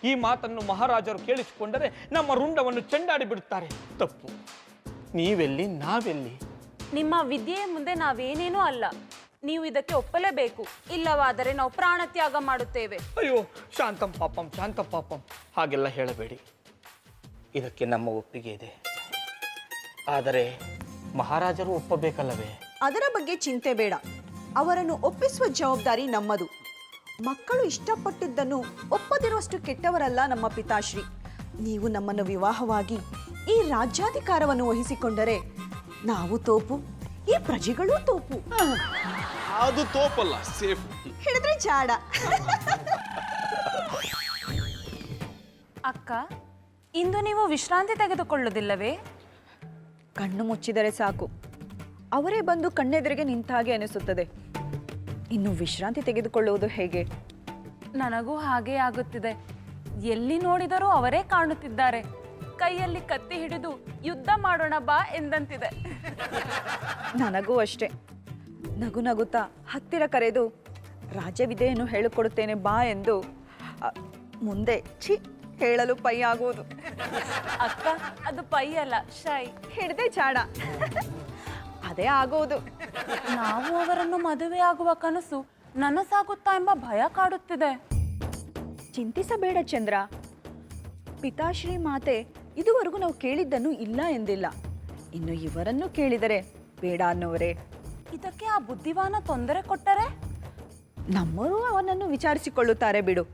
ಈ ಮಾತನ್ನು ಮಹಾರಾಜರು ಕೇಳಿಸಿಕೊಂಡರೆ ನಮ್ಮ ರುಂಡವನ್ನು ಚೆಂಡಾಡಿ ಬಿಡುತ್ತಾರೆ. ತಪ್ಪು. ನೀವೆಲ್ಲಿ, ನಾವೆಲ್ಲಿ? ನಿಮ್ಮ ವಿದ್ಯೆಯ ಮುಂದೆ ನಾವೇನೇನೂ ಅಲ್ಲ. ನೀವು ಇದಕ್ಕೆ ಒಪ್ಪಲೇಬೇಕು, ಇಲ್ಲವಾದರೆ ನಾವು ಪ್ರಾಣ ತ್ಯಾಗ ಮಾಡುತ್ತೇವೆ. ಅಯ್ಯೋ, ಶಾಂತಂ ಪಾಪಂ, ಶಾಂತ ಪಾಪಂ, ಹಾಗೆಲ್ಲ ಹೇಳಬೇಡಿ. ಇದಕ್ಕೆ ನಮ್ಮ ಒಪ್ಪಿಗೆ ಇದೆ, ಆದರೆ ಮಹಾರಾಜರು ಒಪ್ಪಬೇಕಲ್ಲವೇ? ಅದರ ಬಗ್ಗೆ ಚಿಂತೆ ಬೇಡ. ಅವರನ್ನು ಒಪ್ಪಿಸುವ ಜವಾಬ್ದಾರಿ ನಮ್ಮದು. ಮಕ್ಕಳು ಇಷ್ಟಪಟ್ಟಿದ್ದನ್ನು ಒಪ್ಪದಿರುವಷ್ಟು ಕೆಟ್ಟವರಲ್ಲ ನಮ್ಮ ಪಿತಾಶ್ರೀ. ನೀವು ನಮ್ಮನ್ನು ವಿವಾಹವಾಗಿ ಈ ರಾಜ್ಯಾಧಿಕಾರವನ್ನು ವಹಿಸಿಕೊಂಡರೆ ನಾವು ತೋಪು, ಈ ಪ್ರಜೆಗಳೂ ತೋಪು. ಅದು ತೋಪಲ್ಲ, ಸೇಫ್. ಹಿಡಿದ್ರೆ ಜಾಡ. ಅಕ್ಕ, ಇಂದು ನೀವು ವಿಶ್ರಾಂತಿ ತೆಗೆದುಕೊಳ್ಳುವುದಿಲ್ಲವೇ? ಕಣ್ಣು ಮುಚ್ಚಿದರೆ ಸಾಕು, ಅವರೇ ಬಂದು ಕಣ್ಣೆದುರಿಗೆ ನಿಂತ ಹಾಗೆ ಅನಿಸುತ್ತದೆ. ಇನ್ನು ವಿಶ್ರಾಂತಿ ತೆಗೆದುಕೊಳ್ಳುವುದು ಹೇಗೆ? ನನಗೂ ಹಾಗೇ ಆಗುತ್ತಿದೆ. ಎಲ್ಲಿ ನೋಡಿದರೂ ಅವರೇ ಕಾಣುತ್ತಿದ್ದಾರೆ. ಕೈಯಲ್ಲಿ ಕತ್ತಿ ಹಿಡಿದು ಯುದ್ಧ ಮಾಡೋಣ ಬಾ ಎಂದಂತಿದೆ. ನನಗೂ ಅಷ್ಟೇ. ನಗು ನಗುತ್ತಾ ಹತ್ತಿರ ಕರೆದು ರಾಜವಿದೆಯನ್ನು ಹೇಳಿಕೊಡುತ್ತೇನೆ ಬಾ ಎಂದು ಮುಂದೆ ಹೇಳಲು ಪೈ ಆಗುವುದು. ಅಕ್ಕ, ಅದು ಪೈ ಅಲ್ಲ, ಶೈ. ಹಿಡ್ದೆ ಚಾಡ. ಅದೇ ಆಗುವುದು. ನಾವು ಅವರನ್ನು ಮದುವೆ ಆಗುವ ಕನಸು ನನಸಾಗುತ್ತಾ ಎಂಬ ಭಯ ಕಾಡುತ್ತಿದೆ. ಚಿಂತಿಸಬೇಡ ಚಂದ್ರ. ಪಿತಾಶ್ರೀ ಮಾತೆ ಇದುವರೆಗೂ ನಾವು ಕೇಳಿದ್ದನ್ನು ಇಲ್ಲ ಎಂದಿಲ್ಲ. ಇನ್ನು ಇವರನ್ನು ಕೇಳಿದರೆ ಬೇಡ ಅನ್ನೋವರೇ. ಇದಕ್ಕೆ ಆ ಬುದ್ಧಿವಾನ ತೊಂದರೆ ಕೊಟ್ಟರೆ ನಮ್ಮರೂ ಅವನನ್ನು ವಿಚಾರಿಸಿಕೊಳ್ಳುತ್ತಾರೆ ಬಿಡು.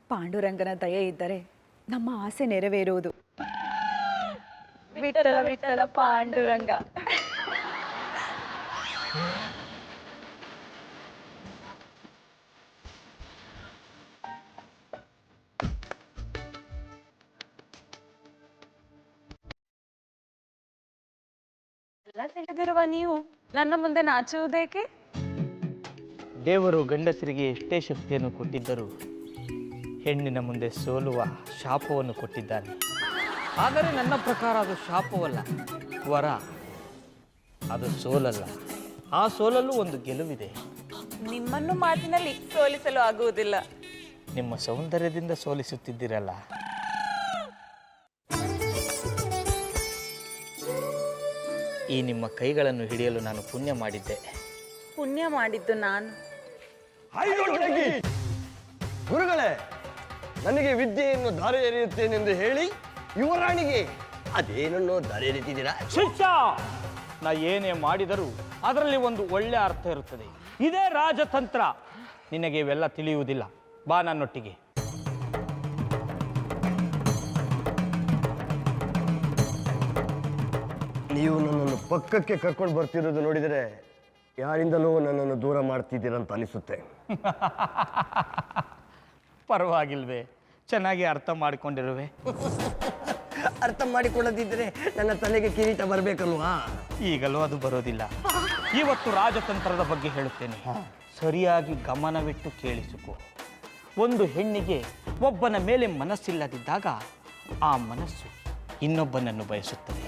ಪಾಂಡುರಂಗನ ದಯೆ ಇದ್ದರೆ ನಮ್ಮ ಆಸೆ ನೆರವೇರುವುದು. ವಿಠಲ ವಿಠಲ ಪಾಂಡುರಂಗ. ಎಲ್ಲ ತಿಳಿದಿರುವ ನೀವು ನನ್ನ ಮುಂದೆ ನಾಚುವುದೇಕೆ? ದೇವರು ಗಂಡಸರಿಗೆ ಎಷ್ಟೇ ಶಕ್ತಿಯನ್ನು ಕೊಟ್ಟಿದ್ದರೂ ಹೆಣ್ಣಿನ ಮುಂದೆ ಸೋಲುವ ಶಾಪವನ್ನು ಕೊಟ್ಟಿದ್ದಾನೆ. ಆದರೆ ನನ್ನ ಪ್ರಕಾರ ಅದು ಶಾಪವಲ್ಲ, ವರ. ಅದು ಸೋಲಲ್ಲ. ಆ ಸೋಲಲ್ಲೂ ಒಂದು ಗೆಲುವಿದೆ. ನಿಮ್ಮನ್ನು ಮಾತಿನಲ್ಲಿ ಸೋಲಿಸಲು ಆಗುವುದಿಲ್ಲ. ನಿಮ್ಮ ಸೌಂದರ್ಯದಿಂದ ಸೋಲಿಸುತ್ತಿದ್ದೀರಲ್ಲ. ಈ ನಿಮ್ಮ ಕೈಗಳನ್ನು ಹಿಡಿಯಲು ನಾನು ಪುಣ್ಯ ಮಾಡಿದ್ದೆ. ಪುಣ್ಯ ಮಾಡಿದ್ದು ನಾನು. ಗುರುಗಳೇ, ನನಗೆ ವಿದ್ಯೆಯನ್ನು ಧಾರೆ ಎರೆಯುತ್ತೇನೆಂದು ಹೇಳಿ ಯುವರಾಣಿಗೆ ಅದೇನನ್ನೋ ಧಾರೆ ಎರೆತಿದ್ದೀರಾ? ಶಿಷ್ಯ, ನಾ ಏನೇ ಮಾಡಿದರೂ ಅದರಲ್ಲಿ ಒಂದು ಒಳ್ಳೆ ಅರ್ಥ ಇರುತ್ತದೆ. ಇದೇ ರಾಜತಂತ್ರ. ನಿನಗೆ ಇವೆಲ್ಲ ತಿಳಿಯುವುದಿಲ್ಲ. ಬಾ ನನ್ನೊಟ್ಟಿಗೆ. ನೀವು ನನ್ನನ್ನು ಪಕ್ಕಕ್ಕೆ ಕರ್ಕೊಂಡು ಬರ್ತಿರೋದು ನೋಡಿದರೆ ಯಾರಿಂದಲೂ ನನ್ನನ್ನು ದೂರ ಮಾಡ್ತಿದ್ದೀರಂತ ಅನಿಸುತ್ತೆ. ಪರವಾಗಿಲ್ವೇ, ಚೆನ್ನಾಗಿ ಅರ್ಥ ಮಾಡಿಕೊಂಡಿರುವೆ. ಅರ್ಥ ಮಾಡಿಕೊಳ್ಳದಿದ್ದರೆ ನನ್ನ ತಲೆಗೆ ಕಿರೀಟ ಬರಬೇಕಲ್ವಾ? ಈಗಲೂ ಅದು ಬರೋದಿಲ್ಲ. ಇವತ್ತು ರಾಜತಂತ್ರದ ಬಗ್ಗೆ ಹೇಳುತ್ತೇನೆ, ಸರಿಯಾಗಿ ಗಮನವಿಟ್ಟು ಕೇಳಿಸಿಕೊ. ಒಂದು ಹೆಣ್ಣಿಗೆ ಒಬ್ಬನ ಮೇಲೆ ಮನಸ್ಸಿಲ್ಲದಿದ್ದಾಗ ಆ ಮನಸ್ಸು ಇನ್ನೊಬ್ಬನನ್ನು ಬಯಸುತ್ತದೆ.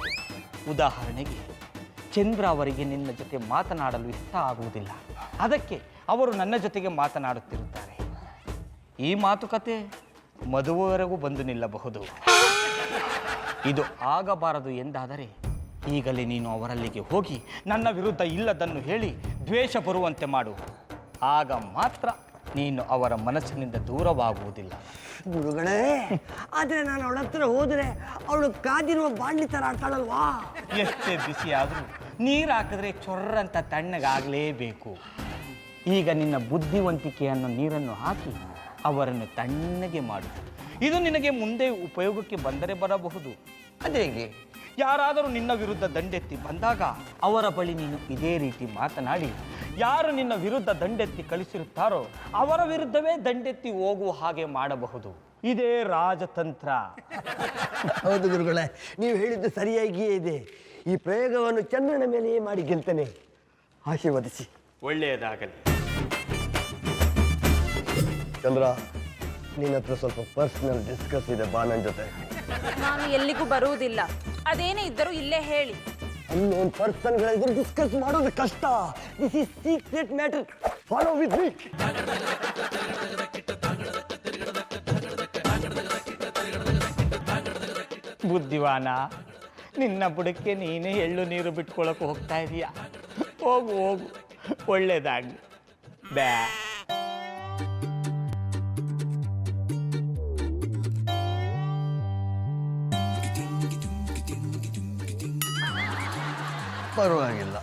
ಉದಾಹರಣೆಗೆ, ಚಂದ್ರ ಅವರಿಗೆ ನಿನ್ನ ಜೊತೆ ಮಾತನಾಡಲು ಇಷ್ಟ ಆಗುವುದಿಲ್ಲ, ಅದಕ್ಕೆ ಅವರು ನನ್ನ ಜೊತೆಗೆ ಮಾತನಾಡುತ್ತಿರುತ್ತಾರೆ. ಈ ಮಾತುಕತೆ ಮದುವೆವರೆಗೂ ಬಂದು ನಿಲ್ಲಬಹುದು. ಇದು ಆಗಬಾರದು ಎಂದಾದರೆ ಈಗಲೇ ನೀನು ಅವರಲ್ಲಿಗೆ ಹೋಗಿ ನನ್ನ ವಿರುದ್ಧ ಇಲ್ಲದನ್ನು ಹೇಳಿ ದ್ವೇಷ ಬರುವಂತೆ ಮಾಡು. ಆಗ ಮಾತ್ರ ನೀನು ಅವರ ಮನಸ್ಸಿನಿಂದ ದೂರವಾಗುವುದಿಲ್ಲ. ಗುರುಗಳೇ, ಆದರೆ ನಾನು ಅವಳ ಹತ್ರ ಹೋದರೆ ಅವಳು ಕಾದಿರುವ ಬಾಂಡ್ಲಿ ಥರ ಆಡ್ತಾಳಲ್ವಾ? ಎಷ್ಟೇ ಬಿಸಿ ಆದರೂ ನೀರು ಹಾಕಿದ್ರೆ ಚೊರ್ರಂತ ತಣ್ಣಗಾಗಲೇಬೇಕು. ಈಗ ನಿನ್ನ ಬುದ್ಧಿವಂತಿಕೆಯನ್ನು ನೀರನ್ನು ಹಾಕಿ ಅವರನ್ನು ತಣ್ಣಗೆ ಮಾಡು. ಇದು ನಿನಗೆ ಮುಂದೆ ಉಪಯೋಗಕ್ಕೆ ಬಂದರೆ ಬರಬಹುದು. ಅದೇಗೆ? ಯಾರಾದರೂ ನಿನ್ನ ವಿರುದ್ಧ ದಂಡೆತ್ತಿ ಬಂದಾಗ ಅವರ ಬಳಿ ನೀನು ಇದೇ ರೀತಿ ಮಾತನಾಡಿ, ಯಾರು ನಿನ್ನ ವಿರುದ್ಧ ದಂಡೆತ್ತಿ ಕಳಿಸಿರುತ್ತಾರೋ ಅವರ ವಿರುದ್ಧವೇ ದಂಡೆತ್ತಿ ಹೋಗುವ ಹಾಗೆ ಮಾಡಬಹುದು. ಇದೇ ರಾಜತಂತ್ರ. ಹೌದು ಗುರುಗಳೇ, ನೀವು ಹೇಳಿದ್ದು ಸರಿಯಾಗಿಯೇ ಇದೆ. ಈ ಪ್ರಯೋಗವನ್ನು ಚಂದ್ರನ ಮೇಲೆಯೇ ಮಾಡಿ ಗೆಲ್ತೇನೆ. ಆಶೀರ್ವದಿಸಿ. ಒಳ್ಳೆಯದಾಗಲಿ. ಚಂದ್ರ, ನಿನ್ನ ಹತ್ರ ಸ್ವಲ್ಪ ಪರ್ಸನಲ್ ಡಿಸ್ಕಸ್ ಇದೆ, ಬಾ ನನ್ನ ಜೊತೆ. ನಾನು ಎಲ್ಲಿಗೂ ಬರುವುದಿಲ್ಲ. ಅದೇನೇ ಇದ್ದರೂ ಇಲ್ಲೇ ಹೇಳಿ. ಅನ್ನೋನ್ ಪರ್ಸನ್ಗಳಿದ್ರೆ ಡಿಸ್ಕಸ್ ಮಾಡೋದು ಕಷ್ಟ. This is secret matter. Follow with me. ಬುದ್ಧಿವಾನ, ನಿನ್ನ ಬುಡಕ್ಕೆ ನೀನೇ ಎಳ್ಳು ನೀರು ಬಿಟ್ಕೊಳ್ಳೋಕೆ ಹೋಗ್ತಾ ಇದೀಯ. ಹೋಗು ಹೋಗು, ಒಳ್ಳೇದಾಗಲಿ. ಬ್ಯಾ. ಪರವಾಗಿಲ್ಲ,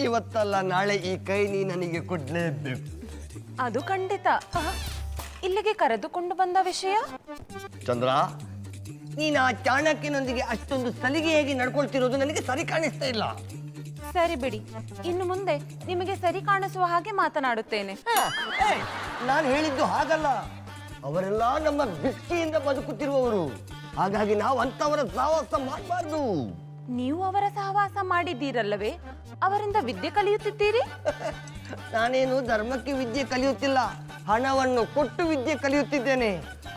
ಇವತ್ತಲ್ಲ ನಾಳೆ ಈ ಕೈ ನೀ ನನಗೆ ಕೊಡ್ಲೇಬೇಕು. ಅದು ಖಂಡಿತ. ಇಲ್ಲಿಗೆ ಕರೆದುಕೊಂಡು ಬಂದ ವಿಷಯ? ಚಂದ್ರ, ನೀನು ಆ ಚಾಣಕ್ಯನೊಂದಿಗೆ ಅಷ್ಟೊಂದು ಸಲಿಗೆಯಾಗಿ ನಡ್ಕೊಳ್ತಿರೋದು ನನಗೆ ಸರಿ ಕಾಣಿಸ್ತಾ ಇಲ್ಲ. ಸರಿ ಬಿಡಿ, ಇನ್ನು ಮುಂದೆ ನಿಮಗೆ ಸರಿ ಕಾಣಿಸುವ ಹಾಗೆ ಮಾತನಾಡುತ್ತೇನೆ. ನಾನು ಹೇಳಿದ್ದು ಹಾಗಲ್ಲ. ಅವರೆಲ್ಲ ನಮ್ಮ ಭಿಕ್ಷೆಯಿಂದ ಬದುಕುತ್ತಿರುವವರು, ಹಾಗಾಗಿ ನಾವು ಅಂತವರ ಸಹವಾಸ ಮಾಡಬಾರ್ದು. ನೀವು ಅವರ ಸಹವಾಸ ಮಾಡಿದ್ದೀರಲ್ಲವೇ? ಅವರಿಂದ ವಿದ್ಯೆ ಕಲಿಯುತ್ತಿದ್ದೀರಿ? ನಾನೇನು ಧರ್ಮಕ್ಕೆ ವಿದ್ಯೆ ಕಲಿಯುತ್ತಿಲ್ಲ, ಹಣವನ್ನು ಕೊಟ್ಟು ವಿದ್ಯೆ ಕಲಿಯುತ್ತಿದ್ದೇನೆ.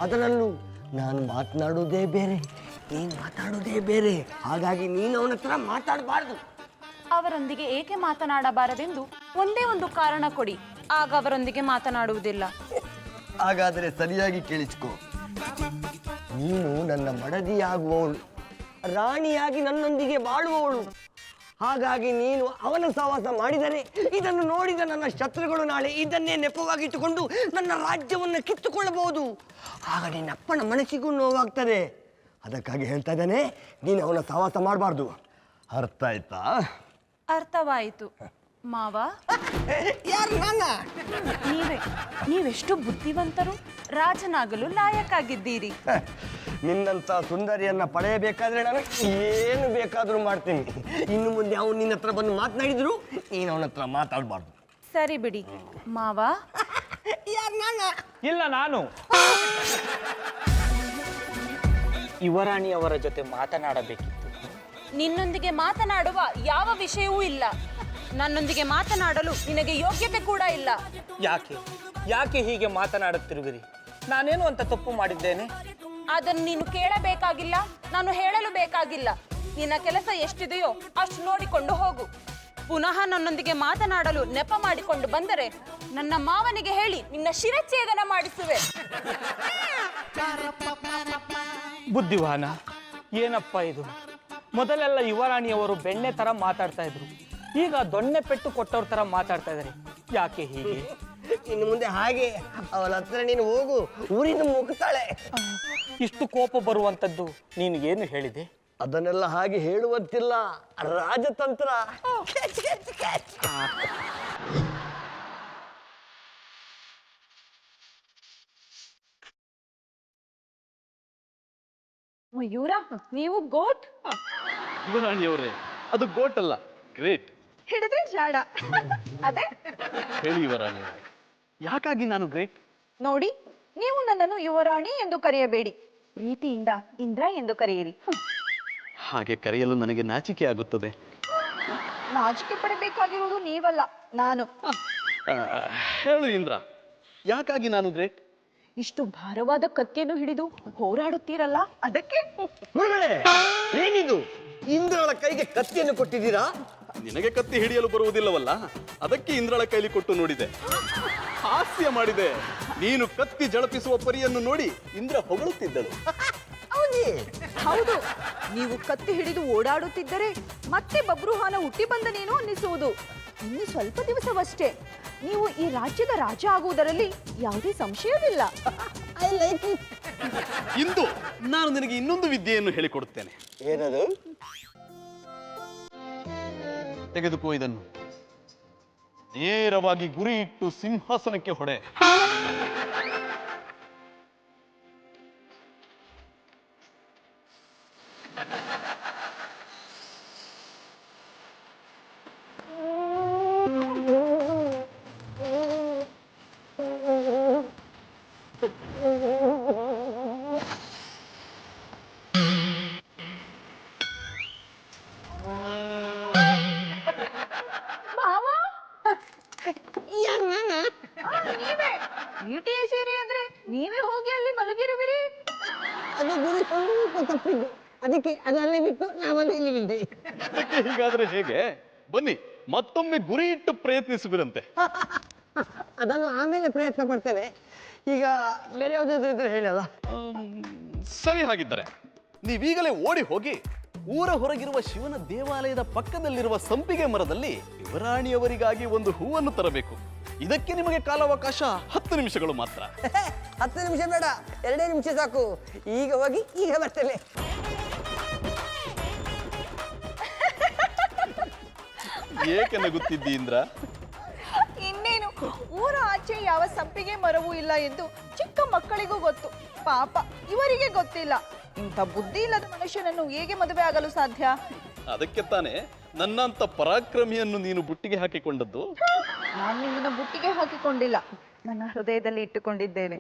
ಅದರಲ್ಲೂ ನಾನು ಮಾತನಾಡುವುದೇ ಬೇರೆ, ನೀನು ಮಾತಾಡುವುದೇ ಬೇರೆ. ಹಾಗಾಗಿ ನೀನು ಅವನ ಹತ್ರ ಮಾತಾಡಬಾರ್ದು. ಅವರೊಂದಿಗೆ ಏಕೆ ಮಾತನಾಡಬಾರದೆಂದು ಒಂದೇ ಒಂದು ಕಾರಣ ಕೊಡಿ, ಆಗ ಅವರೊಂದಿಗೆ ಮಾತನಾಡುವುದಿಲ್ಲ. ಹಾಗಾದರೆ ಸರಿಯಾಗಿ ಕೇಳಿಸ್ಕೊ. ನೀನು ನನ್ನ ಮಡದಿಯಾಗುವವಳು, ರಾಣಿಯಾಗಿ ನನ್ನೊಂದಿಗೆ ಬಾಳುವವಳು. ಹಾಗಾಗಿ ನೀನು ಅವನ ಸಹವಾಸ ಮಾಡಿದರೆ ಇದನ್ನು ನೋಡಿದ ನನ್ನ ಶತ್ರುಗಳು ನಾಳೆ ಇದನ್ನೇ ನೆಪವಾಗಿಟ್ಟುಕೊಂಡು ನನ್ನ ರಾಜ್ಯವನ್ನು ಕಿತ್ತುಕೊಳ್ಳಬಹುದು. ಆಗ ನಿನ್ನಪ್ಪನ ಮನಸ್ಸಿಗೂ ನೋವಾಗ್ತದೆ. ಅದಕ್ಕಾಗಿ ಹೇಳ್ತಾ ಇದ್ದಾನೆ, ನೀನು ಅವನ ಸಹವಾಸ ಮಾಡಬಾರ್ದು. ಅರ್ಥ ಆಯ್ತಾ? ಅರ್ಥವಾಯಿತು ಮಾವ. ನೀವೆಷ್ಟು ಬುದ್ಧಿವಂತರು, ರಾಜನಾಗಲು ಲಾಯಕ್ಕಾಗಿದ್ದೀರಿ. ನಿನ್ನಂತ ಸುಂದರಿಯನ್ನ ಪಡೆಯಬೇಕಾದ್ರೆ ನಾನು ಏನು ಬೇಕಾದರೂ ಮಾಡ್ತೀನಿ. ಇನ್ನು ಮುಂದೆ ಅವನು ನಿನ್ನ ಹತ್ರ ಬಂದು ಮಾತನಾಡಿದ್ರು ನೀನು ಅವನ ಹತ್ರ ಮಾತಾಡಬಾರ್ದು. ಸರಿ ಬಿಡಿ ಮಾವ. ಇಲ್ಲ, ನಾನು ಯುವರಾಣಿಯವರ ಜೊತೆ ಮಾತನಾಡಬೇಕಿತ್ತು. ನಿನ್ನೊಂದಿಗೆ ಮಾತನಾಡುವ ಯಾವ ವಿಷಯವೂ ಇಲ್ಲ. ನನ್ನೊಂದಿಗೆ ಮಾತನಾಡಲು ನಿನಗೆ ಯೋಗ್ಯತೆ ಕೂಡ ಇಲ್ಲ. ಯಾಕೆ ಹೀಗೆ ಮಾತನಾಡುತ್ತಿರುವಿರಿ? ನಾನೇನು ಅಂತ ತಪ್ಪು ಮಾಡಿದ್ದೇನೆ? ಅದನ್ನು ನೀನು ಕೇಳಬೇಕಾಗಿಲ್ಲ, ನಾನು ಹೇಳಲು ಬೇಕಾಗಿಲ್ಲ. ನಿನ್ನ ಕೆಲಸ ಎಷ್ಟಿದೆಯೋ ಅಷ್ಟು ನೋಡಿಕೊಂಡು ಹೋಗು. ಪುನಃ ನನ್ನೊಂದಿಗೆ ಮಾತನಾಡಲು ನೆಪ ಮಾಡಿಕೊಂಡು ಬಂದರೆ ನನ್ನ ಮಾವನಿಗೆ ಹೇಳಿ ನಿನ್ನ ಶಿರಚ್ಛೇದನ ಮಾಡಿಸುವೆ. ಬುದ್ಧಿವಾನ, ಏನಪ್ಪ ಇದು? ಮೊದಲೆಲ್ಲ ಯುವರಾಣಿಯವರು ಬೆಣ್ಣೆ ತರ ಮಾತಾಡ್ತಾ ಇದ್ರು, ಈಗ ದೊಣ್ಣೆ ಪೆಟ್ಟು ಕೊಟ್ಟವ್ರ ತರ ಮಾತಾಡ್ತಾ ಇದ್ದಾರೆ. ಯಾಕೆ ಹೀಗೆ? ಇನ್ನು ಮುಂದೆ ಹಾಗೆ ಅವಳ ಹತ್ರ ನೀನು ಹೋಗು, ಊರಿನ ಮುಗ್ತಾಳೆ. ಇಷ್ಟು ಕೋಪ ಬರುವಂತದ್ದು ನೀನು ಏನು ಹೇಳಿದೆ? ಅದನ್ನೆಲ್ಲ ಹಾಗೆ ಹೇಳುವಂತಿಲ್ಲ, ರಾಜತಂತ್ರ. ಮಯೂರ, ನೀವು ಗೋಟ್? ಯುವರಾಣಿಯವರೇ, ಅದು ಗೋಟ್ ಅಲ್ಲ, ಗ್ರೇಟ್. ಹಿಡಿದ್ರೆ ಜಾಡ. ಅದೇ ಹೇಳಿ ಯುವರಾಣಿಯವರೇ, ಯಾಕಾಗಿ ನಾನು ಗ್ರೇಟ್? ನೋಡಿ, ನೀವು ನನ್ನನ್ನು ಯುವರಾಣಿ ಎಂದು ಕರೆಯಬೇಡಿ. ಪ್ರೀತಿಯಿಂದ ಇಂದ್ರ ಎಂದು ಕರೆಯಿರಿ. ಹಾಗೆ ಕರೆಯಲು ನನಗೆ ನಾಚಿಕೆ ಆಗುತ್ತದೆ. ನಾಚಿಕೆ ಪಡಬೇಕಾಗಿರುವುದು ನೀವಲ್ಲ, ನಾನು. ಹೇಳು ಇಂದ್ರ, ಯಾಕಾಗಿ ನಾನು ಗ್ರೇಟ್? ಇಷ್ಟು ಭಾರವಾದ ಕತ್ತಿಯನ್ನು ಹಿಡಿದು ಹೋರಾಡುತ್ತೀರಲ್ಲ, ಅದಕ್ಕೆ. ಗುರುಗಳೇ, ಏನಿದು? ಇಂದ್ರಳ ಕೈಗೆ ಕತ್ತಿಯನ್ನು ಕೊಟ್ಟಿದ್ದೀರಾ? ನಿನಗೆ ಕತ್ತಿ ಹಿಡಿಯಲು ಬರುವುದಿಲ್ಲವಲ್ಲ, ಅದಕ್ಕೆ ಇಂದ್ರಳ ಕೈಲಿ ಕೊಟ್ಟು ನೋಡಿದೆ. ಹಾಸ್ಯ ಮಾಡಿದೆ. ನೀನು ಕತ್ತಿ ಜಳಪಿಸುವ ಪರಿಯನ್ನು ನೋಡಿ ಇಂದ್ರ ಹೊಗಳುತ್ತಿದ್ದಳು. ಹೌದು, ನೀವು ಕತ್ತಿ ಹಿಡಿದು ಓಡಾಡುತ್ತಿದ್ದರೆ ಮತ್ತೆ ಬಬ್ರುಹಾನ ಹುಟ್ಟಿ ಬಂದನೇನೋ ಅನ್ನಿಸುವುದು. ಇನ್ನು ಸ್ವಲ್ಪ ದಿವಸವಷ್ಟೇ ನೀವು ಈ ರಾಜ್ಯದ ರಾಜ ಆಗುವುದರಲ್ಲಿ ಯಾವುದೇ ಸಂಶಯವಿಲ್ಲ. ಇಂದು ನಾನು ನಿನಗೆ ಇನ್ನೊಂದು ವಿದ್ಯೆಯನ್ನು ಹೇಳಿಕೊಡುತ್ತೇನೆ. ಏನದು? ತೆಗೆದುಕೋ ಇದನ್ನು. ನೇರವಾಗಿ ಗುರಿ ಇಟ್ಟು ಸಿಂಹಾಸನಕ್ಕೆ ಹೊಡೆ. ಸೀರೆ ಅಂದ್ರೆ ನೀವೇ ಹೋಗಿ ಅಲ್ಲಿ ಮಲಗಿರುವಿರಿ. ಅದು ಗುರಿ ಸ್ವಲ್ಪ ತಪ್ಪಿದ್ದು, ಅದಕ್ಕೆ ಅದನ್ನೇ ಬಿಟ್ಟು ನಾವಲ್ಲಿ ಇಲ್ಲಿ ಬಿದ್ದೆ. ಅದಕ್ಕೆ ಹೀಗಾದ್ರೆ ಹೇಗೆ? ಬನ್ನಿ, ಮತ್ತೊಮ್ಮೆ ಗುರಿ ಇಟ್ಟು ಪ್ರಯತ್ನಿಸುವಿರಂತೆ. ಅದನ್ನು ಆಮೇಲೆ ಪ್ರಯತ್ನ ಪಡ್ತೇನೆ. ಈಗ ಬೇರೆ ಯಾವುದಾದ್ರು ಇದ್ರೆ ಹೇಳಲ್ಲ. ಸರಿ, ಹಾಗಿದ್ದರೆ ನೀವೀಗಲೇ ಓಡಿ ಹೋಗಿ ಊರ ಹೊರಗಿರುವ ಶಿವನ ದೇವಾಲಯದ ಪಕ್ಕದಲ್ಲಿರುವ ಸಂಪಿಗೆ ಮರದಲ್ಲಿ ಯುವರಾಣಿಯವರಿಗಾಗಿ ಒಂದು ಹೂವನ್ನು ತರಬೇಕು. ಇದಕ್ಕೆ ನಿಮಗೆ ಕಾಲಾವಕಾಶ 10 ನಿಮಿಷಗಳು ಮಾತ್ರ. 10 ನಿಮಿಷ ಬೇಡ, 2 ನಿಮಿಷ ಸಾಕು. ಈಗ ಹೋಗಿ ಈಗ ಬರ್ತೇನೆ. ಏಕೆ ನಗುತ್ತಿದ್ದಿ ಇಂದ್ರ? ಇನ್ನೇನು, ಊರ ಆಚೆ ಯಾವ ಸಂಪಿಗೆ ಮರವೂ ಇಲ್ಲ ಎಂದು ಚಿಕ್ಕ ಮಕ್ಕಳಿಗೂ ಗೊತ್ತು. ಪಾಪ ಇವರಿಗೆ ಗೊತ್ತಿಲ್ಲ. ಇಂಥ ಬುದ್ಧಿ ಇಲ್ಲದ ಮನುಷ್ಯನನ್ನು ಹೇಗೆ ಮದುವೆ ಆಗಲು ಸಾಧ್ಯ? ಅದಕ್ಕೆ ತಾನೇ ನನ್ನಂತ ಪರಾಕ್ರಮಿಯನ್ನು ನೀನು ಬುಟ್ಟಿಗೆ ಹಾಕಿಕೊಂಡದ್ದು. ನಾನು ನಿಮ್ಮನ್ನ ಬುಟ್ಟಿಗೆ ಹಾಕಿಕೊಂಡಿಲ್ಲ, ನನ್ನ ಹೃದಯದಲ್ಲಿ ಇಟ್ಟುಕೊಂಡಿದ್ದೇನೆ.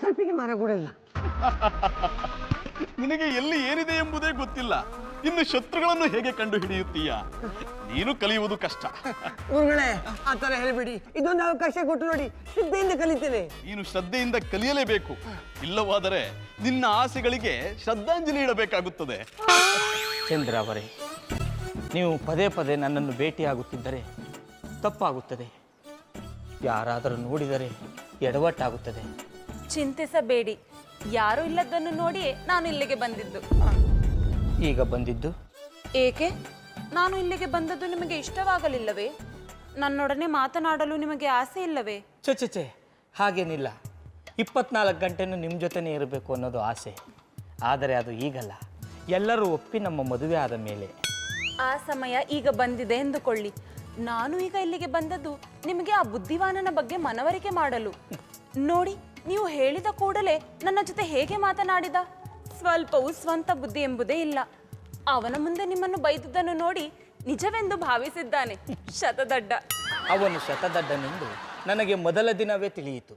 ಸಂಪಿಗೆ ಮರ ಕೂಡ ಇಲ್ಲ. ನಿನಗೆ ಎಲ್ಲಿ ಏನಿದೆ ಎಂಬುದೇ ಗೊತ್ತಿಲ್ಲ, ಇನ್ನು ಶತ್ರುಗಳನ್ನು ಹೇಗೆ ಕಂಡು ಹಿಡಿಯುತ್ತೀಯ? ನೀನು ಕಲಿಯುವುದು ಕಷ್ಟ. ಗುರುಗಳೇ, ಆ ತರ ಹೇಳಿಬಿಡಿ. ಇದೊಂದು ಅವಕಾಶ ಕೊಟ್ಟು ನೋಡಿ, ಶ್ರದ್ಧೆಯಿಂದ ಕಲಿತೇನೆ. ನೀನು ಶ್ರದ್ಧೆಯಿಂದ ಕಲಿಯಲೇಬೇಕು, ಇಲ್ಲವಾದರೆ ನಿನ್ನ ಆಸೆಗಳಿಗೆ ಶ್ರದ್ಧಾಂಜಲಿ ಇಡಬೇಕಾಗುತ್ತದೆ. ಚಂದ್ರ ಅವರೇ, ನೀವು ಪದೇ ಪದೇ ನನ್ನನ್ನು ಭೇಟಿಯಾಗುತ್ತಿದ್ದರೆ ತಪ್ಪಾಗುತ್ತದೆ. ಯಾರಾದರೂ ನೋಡಿದರೆ ಎಡವಟ್ಟಾಗುತ್ತದೆ. ಚಿಂತಿಸಬೇಡಿ, ಯಾರು ಇಲ್ಲದನ್ನು ನೋಡಿಯೇ ನಾನು ಇಲ್ಲಿಗೆ ಬಂದಿದ್ದು. ಈಗ ಬಂದಿದ್ದು ಏಕೆ? ನಾನು ಇಲ್ಲಿಗೆ ಬಂದದ್ದು ನಿಮಗೆ ಇಷ್ಟವಾಗಲಿಲ್ಲವೇ? ನನ್ನೊಡನೆ ಮಾತನಾಡಲು ನಿಮಗೆ ಆಸೆ ಇಲ್ಲವೇ? ಚೆ ಹಾಗೇನಿಲ್ಲ. 24 ಗಂಟೆನೂ ನಿಮ್ಮ ಜೊತೆನೇ ಇರಬೇಕು ಅನ್ನೋದು ಆಸೆ. ಆದರೆ ಅದು ಈಗಲ್ಲ, ಎಲ್ಲರೂ ಒಪ್ಪಿ ನಮ್ಮ ಮದುವೆ ಆದ ಮೇಲೆ. ಆ ಸಮಯ ಈಗ ಬಂದಿದೆ ಎಂದುಕೊಳ್ಳಿ. ನಾನು ಈಗ ಇಲ್ಲಿಗೆ ಬಂದದ್ದು ನಿಮಗೆ ಆ ಬುದ್ಧಿವಾನನ ಬಗ್ಗೆ ಮನವರಿಕೆ ಮಾಡಲು. ನೋಡಿ, ನೀವು ಹೇಳಿದ ಕೂಡಲೇ ನನ್ನ ಜೊತೆ ಹೇಗೆ ಮಾತನಾಡಿದ. ಸ್ವಲ್ಪವೂ ಸ್ವಂತ ಬುದ್ಧಿ ಎಂಬುದೇ ಇಲ್ಲ. ಅವನ ಮುಂದೆ ನಿಮ್ಮನ್ನು ಬೈದದ್ದನ್ನು ನೋಡಿ ನಿಜವೆಂದು ಭಾವಿಸಿದ್ದಾನೆ. ಶತದಡ್ಡ. ಅವನು ಶತದಡ್ಡನೆಂದು ನನಗೆ ಮೊದಲ ದಿನವೇ ತಿಳಿಯಿತು.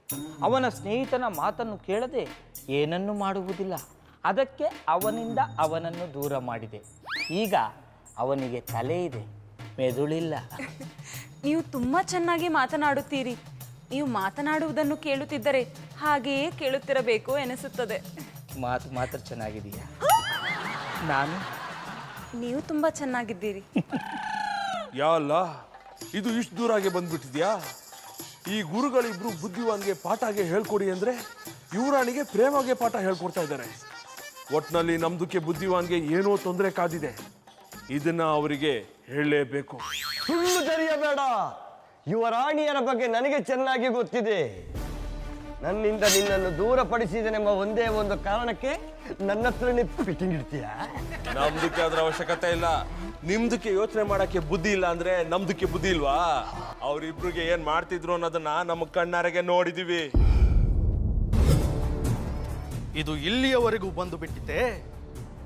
ಅವನ ಸ್ನೇಹಿತನ ಮಾತನ್ನು ಕೇಳದೆ ಏನನ್ನೂ ಮಾಡುವುದಿಲ್ಲ. ಅದಕ್ಕೆ ಅವನಿಂದ ಅವನನ್ನು ದೂರ ಮಾಡಿದೆ. ಈಗ ಅವನಿಗೆ ತಲೆ ಇದೆ, ಮೆದುಳಿಲ್ಲ. ನೀವು ತುಂಬ ಚೆನ್ನಾಗಿ ಮಾತನಾಡುತ್ತೀರಿ. ನೀವು ಮಾತನಾಡುವುದನ್ನು ಕೇಳುತ್ತಿದ್ದರೆ ಹಾಗೆಯೇ ಕೇಳುತ್ತಿರಬೇಕು ಎನಿಸುತ್ತದೆ. ಮಾತು ಮಾತ್ರ ಚೆನ್ನಾಗಿದೆಯಾ? ನಾನು ನೀವು ತುಂಬ ಚೆನ್ನಾಗಿದ್ದೀರಿ. ಯಾ ಅಲ್ಲ, ಇದು ಇಷ್ಟು ದೂರಾಗೆ ಬಂದ್ಬಿಟ್ಟಿದ್ಯಾ? ಈ ಗುರುಗಳಿಬ್ರು ಬುದ್ಧಿವಾನ್ಗೆ ಪಾಠಗೆ ಹೇಳ್ಕೊಡಿ ಅಂದ್ರೆ ಯುವರಾಣಿಗೆ ಪ್ರೇಮಗೆ ಪಾಠ ಹೇಳ್ಕೊಡ್ತಾ ಇದ್ದಾರೆ. ಒಟ್ನಲ್ಲಿ ನಮ್ದಕ್ಕೆ ಬುದ್ಧಿವಾನ್ಗೆ ಏನೋ ತೊಂದರೆ ಕಾದಿದೆ. ಇದನ್ನ ಅವರಿಗೆ ಹೇಳಲೇಬೇಕು. ಸುಳ್ಳು ತೆರೆಯಬೇಡ. ಯುವರಾಣಿಯರ ಬಗ್ಗೆ ನನಗೆ ಚೆನ್ನಾಗಿ ಗೊತ್ತಿದೆ. ನನ್ನಿಂದ ನಿನ್ನನ್ನು ದೂರಪಡಿಸಿದನೆಂಬ ಒಂದೇ ಒಂದು ಕಾರಣಕ್ಕೆ ನನ್ನ ಹತ್ರನೇ ಫಿಟ್ಟಿಂಗ್ ಇಡ್ತೀಯ. ನಮ್ದಕ್ಕೆ ಅದ್ರ ಅವಶ್ಯಕತೆ ಇಲ್ಲ. ನಿಮ್ದಕ್ಕೆ ಯೋಚನೆ ಮಾಡಕ್ಕೆ ಬುದ್ಧಿ ಇಲ್ಲ ಅಂದ್ರೆ ನಮ್ದಕ್ಕೆ ಬುದ್ಧಿ ಇಲ್ವಾ? ಅವ್ರಿಬ್ರಿಗೆ ಏನ್ ಮಾಡ್ತಿದ್ರು ಅನ್ನೋದನ್ನ ನಮ್ಮ ಕಣ್ಣಾರೆಗೆ ನೋಡಿದೀವಿ. ಇದು ಇಲ್ಲಿಯವರೆಗೂ ಬಂದು ಬಿಟ್ಟಿತೆ.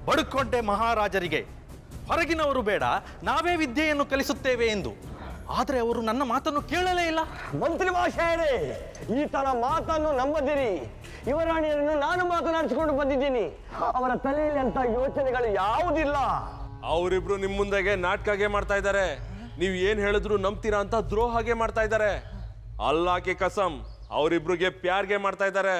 ಬಡುಕೊಂಡೆ ಮಹಾರಾಜರಿಗೆ ಹೊರಗಿನವರು ಬೇಡ, ನಾವೇ ವಿದ್ಯೆಯನ್ನು ಕಲಿಸುತ್ತೇವೆ ಎಂದು. ಆದರೆ ಅವರು ನನ್ನ ಮಾತನ್ನು ಕೇಳಲೇ ಇಲ್ಲ. ಮಂತ್ರಿ ಮಹಾಶಯರೇ, ಈ ತರ ಮಾತನ್ನು ನಂಬದಿರಿ. ಯುವರಾಣಿಯರನ್ನು ನಾನು ಮಾತನಾಡಿಸಿಕೊಂಡು ಬಂದಿದ್ದೀನಿ. ಅವರ ತಲೆಯಲ್ಲಿ ಅಂತ ಯೋಚನೆಗಳು ಯಾವುದಿಲ್ಲ. ಅವರಿಬ್ರು ನಿಮ್ ಮುಂದೆಗೆ ನಾಟಕಗೆ ಮಾಡ್ತಾ ಇದ್ದಾರೆ. ನೀವ್ ಏನ್ ಹೇಳಿದ್ರು ನಂಬ್ತೀರಾ ಅಂತ ದ್ರೋಹಗೆ ಮಾಡ್ತಾ ಇದ್ದಾರೆ. ಅಲ್ಲಾಕೆ ಕಸಂ, ಅವರಿಬ್ರಿಗೆ ಪ್ಯಾರ್ಗೆ ಮಾಡ್ತಾ ಇದ್ದಾರೆ.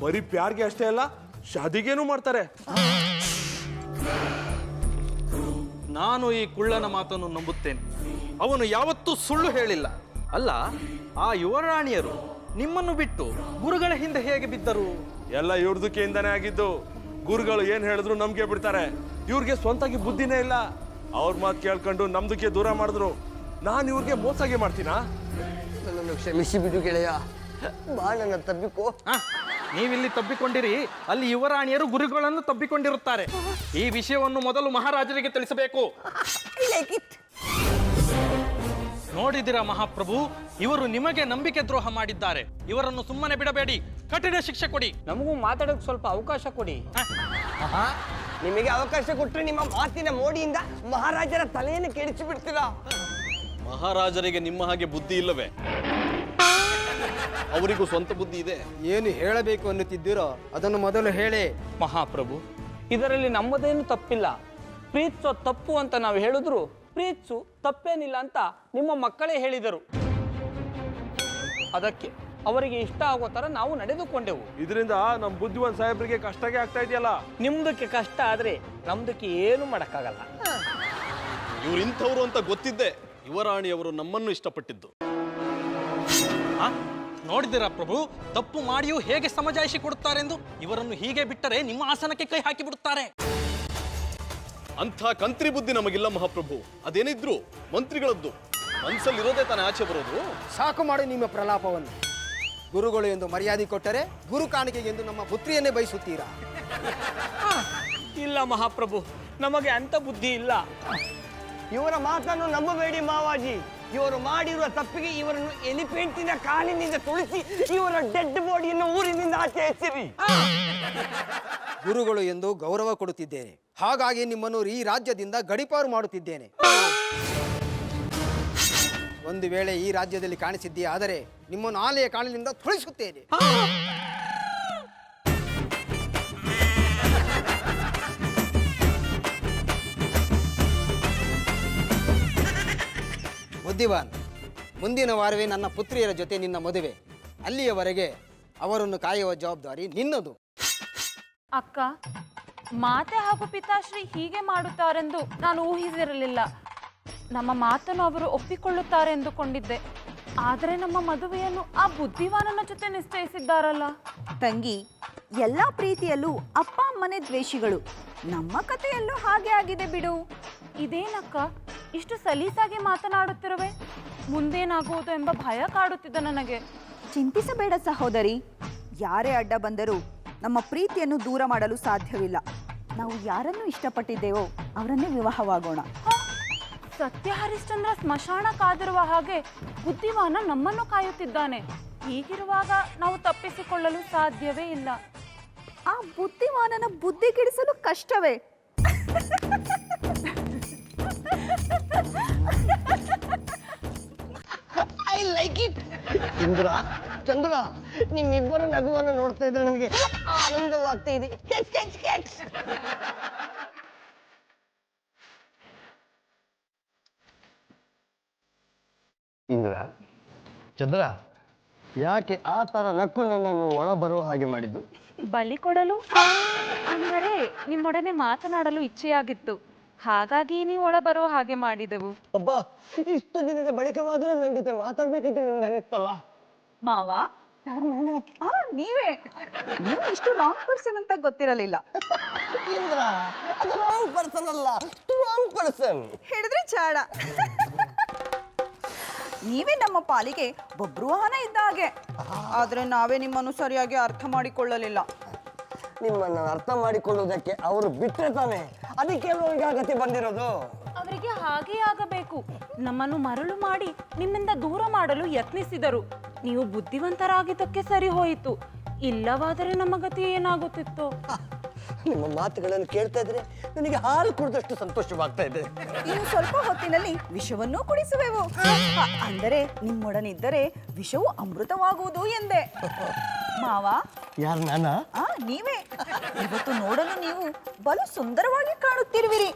ಬರೀ ಪ್ಯಾರ್ಗೆ ಅಷ್ಟೇ ಅಲ್ಲ, ಶಾದಿಗೇನು ಮಾಡ್ತಾರೆ. ನಾನು ಈ ಕುಳ್ಳನ ಮಾತನ್ನು ನಂಬುತ್ತೇನೆ. ಅವನು ಯಾವತ್ತೂ ಸುಳ್ಳು ಹೇಳಿಲ್ಲ. ಅಲ್ಲ, ಆ ಯುವರಾಣಿಯರು ನಿಮ್ಮನ್ನು ಬಿಟ್ಟು ಗುರುಗಳ ಹಿಂದೆ ಹೇಗೆ ಬಿದ್ದರು? ಎಲ್ಲ ಇವ್ರದಕ್ಕೆಯಿಂದಾನೇ ಆಗಿದ್ದು. ಗುರುಗಳು ಏನ್ ಹೇಳಿದ್ರು ನಮ್ಗೆ ಬಿಡ್ತಾರೆ. ಇವ್ರಿಗೆ ಸ್ವಂತಾಗಿ ಬುದ್ಧಿನೇ ಇಲ್ಲ. ಅವ್ರ ಮಾತು ಕೇಳ್ಕೊಂಡು ನಮ್ದಕ್ಕೆ ದೂರ ಮಾಡಿದ್ರು. ನಾನು ಇವ್ರಿಗೆ ಮೋಸಾಗೆ ಮಾಡ್ತೀನಾ? ನನ್ನನ್ನು ಕ್ಷಮಿಸಿ ಬಿಡು ಗೆಳೆಯ. ಬಾ, ನನ್ನ ತಬ್ಬಿಕೋ. ನೀವಿಲ್ಲಿ ತಬ್ಬಿಕೊಂಡಿರಿ, ಅಲ್ಲಿ ಯುವರಾಣಿಯರು ಗುರುಗಳನ್ನು ತಬ್ಬಿಕೊಂಡಿರುತ್ತಾರೆ. ಈ ವಿಷಯವನ್ನು ಮೊದಲು ಮಹಾರಾಜರಿಗೆ ತಿಳಿಸಬೇಕು. ನೋಡಿದಿರಾ ಮಹಾಪ್ರಭು, ಇವರು ನಿಮಗೆ ನಂಬಿಕೆ ದ್ರೋಹ ಮಾಡಿದ್ದಾರೆ. ಇವರನ್ನು ಸುಮ್ಮನೆ ಬಿಡಬೇಡಿ, ಕಠಿಣ ಶಿಕ್ಷೆ ಕೊಡಿ. ನಮಗೂ ಮಾತಾಡೋಕೆ ಸ್ವಲ್ಪ ಅವಕಾಶ ಕೊಡಿ. ನಿಮಗೆ ಅವಕಾಶ ಕೊಟ್ಟರೆ ನಿಮ್ಮ ಮಾತಿನ ಮೋಡಿಯಿಂದ ಮಹಾರಾಜರ ತಲೆಯನ್ನು ಕೆಡಿಸಿ ಬಿಡ್ತೀರಾ? ಮಹಾರಾಜರಿಗೆ ನಿಮ್ಮ ಹಾಗೆ ಬುದ್ಧಿ ಇಲ್ಲವೇ? ಅವರಿಗೂ ಸ್ವಂತ ಬುದ್ಧಿ ಇದೆ. ಏನು ಹೇಳಬೇಕು ಅನ್ನುತ್ತಿದ್ದೀರೋ ಅದನ್ನು ಮೊದಲು ಹೇಳಿ. ಮಹಾಪ್ರಭು, ಇದರಲ್ಲಿ ನಮ್ಮದೇನು ತಪ್ಪಿಲ್ಲ. ಪ್ರೀತಿಸೋ ತಪ್ಪು ಅಂತ ನಾವು ಹೇಳಿದ್ರು ಪ್ರೀತಿಸು ತಪ್ಪೇನಿಲ್ಲ ಅಂತ ನಿಮ್ಮ ಮಕ್ಕಳೇ ಹೇಳಿದರು. ಅದಕ್ಕೆ ಅವರಿಗೆ ಇಷ್ಟ ಆಗೋ ತರ ನಾವು ನಡೆದುಕೊಂಡೆವು. ಇದರಿಂದ ನಮ್ ಬುದ್ಧಿವಂತ ಸಾಹೇಬ್ರಿಗೆ ಕಷ್ಟಗೆ ಆಗ್ತಾ ಇದೆಯಲ್ಲ. ನಿಮ್ದಕ್ಕೆ ಕಷ್ಟ ಆದ್ರೆ ನಮ್ದಕ್ಕೆ ಏನು ಮಾಡಕ್ಕಾಗಲ್ಲ. ಇವ್ರು ಇಂಥವ್ರು ಅಂತ ಗೊತ್ತಿದ್ದೆ ಯುವರಾಣಿಯವರು ನಮ್ಮನ್ನು ಇಷ್ಟಪಟ್ಟಿದ್ದು. ನೋಡಿದಿರಾ ಪ್ರಭು, ತಪ್ಪು ಮಾಡಿಯೂ ಹೇಗೆ ಸಮಜಾಯಿಷಿ ಕೊಡುತ್ತಾರೆಂದು. ಇವರನ್ನು ಹೀಗೆ ಬಿಟ್ಟರೆ ನಿಮ್ಮ ಆಸನಕ್ಕೆ ಕೈ ಹಾಕಿ ಬಿಡುತ್ತಾರೆ. ಅಂಥ ಕಂತ್ರಿ ಬುದ್ಧಿ ನಮಗಿಲ್ಲ ಮಹಾಪ್ರಭು. ಅದೇನಿದ್ರು ಮಂತ್ರಿಗಳದ್ದು. ಮನ್ಸಲ್ಲಿರೋದೇ ತಾನೇ ಆಚೆ ಬರೋದು. ಸಾಕು ಮಾಡಿ ನಿಮ್ಮ ಪ್ರಲಾಪವನ್ನು. ಗುರುಗಳು ಎಂದು ಮರ್ಯಾದೆ ಕೊಟ್ಟರೆ ಗುರು ಕಾಣಿಕೆಗೆಂದು ನಮ್ಮ ಪುತ್ರಿಯನ್ನೇ ಬಯಸುತ್ತೀರಾ? ಇಲ್ಲ ಮಹಾಪ್ರಭು, ನಮಗೆ ಅಂತ ಬುದ್ಧಿ ಇಲ್ಲ. ಇವರ ಮಾತನ್ನು ನಂಬಬೇಡಿ ಮಾವಾಜಿ. ಇವರು ಮಾಡಿರುವ ತಪ್ಪಿಗೆ ಇವರನ್ನು ಎಲಿಫೆಂಟಿನ ಕಾಲಿನಿಂದ ತುಳಿಸಿ ಇವರ ಡೆಡ್ ಬಾಡಿಯನ್ನು ಊರಿನಿಂದ ಆಚೆ ಎಸಿರಿ. ಗುರುಗಳು ಎಂದು ಗೌರವ ಕೊಡುತ್ತಿದ್ದೇನೆ. ಹಾಗಾಗಿ ನಿಮ್ಮನ್ನು ಈ ರಾಜ್ಯದಿಂದ ಗಡಿಪಾರು ಮಾಡುತ್ತಿದ್ದೇನೆ. ಒಂದು ವೇಳೆ ಈ ರಾಜ್ಯದಲ್ಲಿ ಕಾಣಿಸಿದ್ದೀ ಆದರೆ ನಿಮ್ಮನ್ನು ಆಲೆಯ ಕಾಲಿನಿಂದ ತುಳಿಸುತ್ತೇನೆ. ಬುದ್ಧಿವಾನ್, ಮುಂದಿನ ವಾರವೇ ನನ್ನ ಪುತ್ರಿಯರ ಜೊತೆ ನಿನ್ನ ಮದುವೆ. ಅಲ್ಲಿಯವರೆಗೆ ಅವರನ್ನು ಕಾಯುವ ಜವಾಬ್ದಾರಿ ನಿನ್ನದು. ಅಕ್ಕ, ಮಾತೆ ಹಾಗೂ ಪಿತಾಶ್ರೀ ಹೀಗೆ ಮಾಡುತ್ತಾರೆಂದು ನಾನು ಊಹಿಸಿರಲಿಲ್ಲ. ನಮ್ಮ ಮಾತನ್ನು ಅವರು ಒಪ್ಪಿಕೊಳ್ಳುತ್ತಾರೆ ಎಂದುಕೊಂಡಿದ್ದೆ. ಆದರೆ ನಮ್ಮ ಮದುವೆಯನ್ನು ಆ ಬುದ್ಧಿವಾನನ ಜೊತೆ ನಿಶ್ಚಯಿಸಿದ್ದಾರಲ್ಲ. ತಂಗಿ, ಎಲ್ಲ ಪ್ರೀತಿಯಲ್ಲೂ ಅಪ್ಪ ಅಮ್ಮನೇ ದ್ವೇಷಿಗಳು. ನಮ್ಮ ಕಥೆಯಲ್ಲೂ ಹಾಗೆ ಆಗಿದೆ ಬಿಡು. ಇದೇನಕ್ಕ ಇಷ್ಟು ಸಲೀಸಾಗಿ ಮಾತನಾಡುತ್ತಿರುವೆ? ಮುಂದೇನಾಗುವುದು ಎಂಬ ಭಯ ಕಾಡುತ್ತಿದ್ದ ನನಗೆ. ಚಿಂತಿಸಬೇಡ ಸಹೋದರಿ. ಯಾರೇ ಅಡ್ಡ ಬಂದರೂ ನಮ್ಮ ಪ್ರೀತಿಯನ್ನು ದೂರ ಮಾಡಲು ಸಾಧ್ಯವಿಲ್ಲ. ನಾವು ಯಾರನ್ನು ಇಷ್ಟಪಟ್ಟಿದ್ದೇವೋ ಅವರನ್ನೇ ವಿವಾಹವಾಗೋಣ. ಸತ್ಯ ಹರಿಶ್ಚಂದ್ರ ಸ್ಮಶಾನ ಕಾದಿರುವ ಹಾಗೆ ಬುದ್ಧಿವಾನ ನಮ್ಮನ್ನು ಕಾಯುತ್ತಿದ್ದಾನೆ. ಹೀಗಿರುವಾಗ ನಾವು ತಪ್ಪಿಸಿಕೊಳ್ಳಲು ಸಾಧ್ಯವೇ ಇಲ್ಲ. ಆ ಬುದ್ಧಿವಾನನ ಬುದ್ಧಿ ಕೆಡಿಸಲು ಕಷ್ಟವೇ? I like it. ಚಂದ್ರ, ನಿಮ್ಮಿಬ್ಬರ ನಗುವನ್ನು ನೋಡ್ತಾ ಇದ್ರೆ ನನಗೆ ಆನಂದವಾಗ್ತಾ ಇದೆ. ಇಂದ್ರ, ಚಂದ್ರ, ಯಾಕೆ ಆ ತರ ನಕ್ಕು ನನ್ನನ್ನು ಒಳ ಬರುವ ಹಾಗೆ ಮಾಡಿದ್ದು? ಬಲಿ ಕೊಡಲು ಅಂದರೆ ನಿಮ್ಮೊಡನೆ ಮಾತನಾಡಲು ಇಚ್ಛೆಯಾಗಿತ್ತು. ಹಾಗಾಗಿ ನೀವು ಒಳ ಬರೋ ಹಾಗೆ ಮಾಡಿದೆವು. ಒಬ್ಬ ಇಷ್ಟು ದಿನದ ಬಳಿಕವಾದರೂ ನನ್ನ ಜೊತೆ ಮಾತಾಡ್ಬೇಕಿತ್ತು ನನಗಿತ್ತಲ್ಲ. ಮಾವ, ನೀವೇ? ನೀವು ಇಷ್ಟು ರಾಂಗ್ ಪರ್ಸನ್ ಅಂತ ಗೊತ್ತಿರಲಿಲ್ಲ. ಇಂದ್ರ, ಅದು ರಾಂಗ್ ಪರ್ಸನ್ ಅಲ್ಲ, ರಾಂಗ್ ಪರ್ಸನ್. ಹೇಳಿದ್ರೆ ಚಾಡ. ನೀವೇ ನಮ್ಮ ಪಾಲಿಗೆ ಬಬ್ರುವಾಹನ ಇದ್ದ ಹಾಗೆ. ಆದ್ರೆ ನಾವೇ ನಿಮ್ಮನ್ನು ಸರಿಯಾಗಿ ಅರ್ಥ ಮಾಡಿಕೊಳ್ಳಲಿಲ್ಲ. ನಿಮ್ಮನ್ನು ಅರ್ಥ ಮಾಡಿಕೊಳ್ಳುವುದಕ್ಕೆ ಅವರು ಬಿಟ್ಟರೆ ತಾನೆ, ಅದಕ್ಕೆ ಗತಿ ಬಂದಿರೋದು. ಅವರಿಗೆ ಹಾಗೇ ಆಗಬೇಕು. ನಮ್ಮನ್ನು ಮರಳು ಮಾಡಿ ನಿಮ್ಮಿಂದ ದೂರ ಮಾಡಲು ಯತ್ನಿಸಿದರು. ನೀವು ಬುದ್ಧಿವಂತರಾಗಿದ್ದಕ್ಕೆ ಸರಿ ಹೋಯಿತು. ಇಲ್ಲವಾದರೆ ನಮ್ಮ ಗತಿ ಏನಾಗುತ್ತಿತ್ತು? ನಿಮ್ಮ ಮಾತುಗಳನ್ನು ಕೇಳ್ತಾ ಇದ್ರೆ ನನಗೆ ಹಾಲು ಕುಡಿದಷ್ಟು ಸಂತೋಷವಾಗ್ತಾ ಇದೆ. ಇನ್ನು ಸ್ವಲ್ಪ ಹೊತ್ತಿನಲ್ಲಿ ವಿಷವನ್ನೂ ಕುಡಿಸುವೆವು. ಅಂದರೆ ನಿಮ್ಮೊಡನಿದ್ದರೆ ವಿಷವು ಅಮೃತವಾಗುವುದು ಎಂದೆ. ಮಾವ, ಯಾರು ನಾನಾ? ನೀವೇ. ಇವತ್ತು ನೋಡಲು ನೀವು ಬಲು ಸುಂದರವಾಗಿ ಕಾಣುತ್ತಿರುವಿರಿ.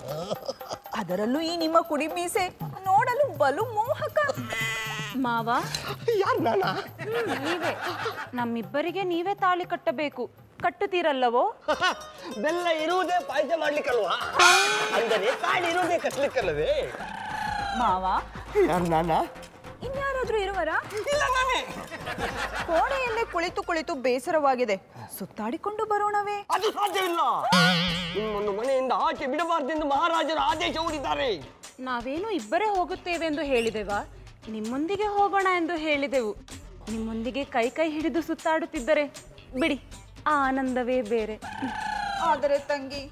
ಅದರಲ್ಲೂ ಈ ನಿಮ್ಮ ಕುಡಿ ಮೀಸೆ ನೋಡಲು ಬಲು ಮೋಹಕ. ಮಾವ, ಯಾರು ನಾನಾ? ನೀವೇ. ನಮ್ಮಿಬ್ಬರಿಗೆ ನೀವೇ ತಾಳಿ ಕಟ್ಟಬೇಕು. ಕಟ್ಟುತ್ತೀರಲ್ಲವೋ? ಬೆಲ್ಲ ಇರುವುದೇ ಪಾಯಸ ಮಾಡ್ಲಿಕ್ಕಲ್ವಾ? ಅಂದರೆ ತಾಳಿ ಇರುವುದೇ ಕಟ್ಲಿಕ್ಕಲ್ಲವೇ? ಮಾವ, ಯಾರು ನಾನಾ? ಇನ್ಯಾರಾದ್ರೂ ಇರುವರಾ? ಇಲ್ಲ, ನಾನೇ. ಕೋಣೆಯಲ್ಲೇ ಕುಳಿತು ಕುಳಿತು ಬೇಸರವಾಗಿದೆ. ಸುತ್ತಾಡಿಕೊಂಡು ಬರೋಣವೇ? ಅದು ಸಾಧ್ಯವಿಲ್ಲ. ನಿಮ್ಮನ್ನು ಮನೆಯಿಂದ ಆಚೆ ಬಿಡಬಾರ್ದೆಂದು ಮಹಾರಾಜರು ಆದೇಶ ಹೊರಡಿದ್ದಾರೆ. ನಾವೇನು ಇಬ್ಬರೇ ಹೋಗುತ್ತೇವೆಂದು ಹೇಳಿದೆವಾ? ನಿಮ್ಮೊಂದಿಗೆ ಹೋಗೋಣ ಎಂದು ಹೇಳಿದೆವು. ನಿಮ್ಮೊಂದಿಗೆ ಕೈ ಕೈ ಹಿಡಿದು ಸುತ್ತಾಡುತ್ತಿದ್ದರೆ ಬಿಡಿ, ಆ ಆನಂದವೇ ಬೇರೆ. ಆದರೆ ತಂಗಿ,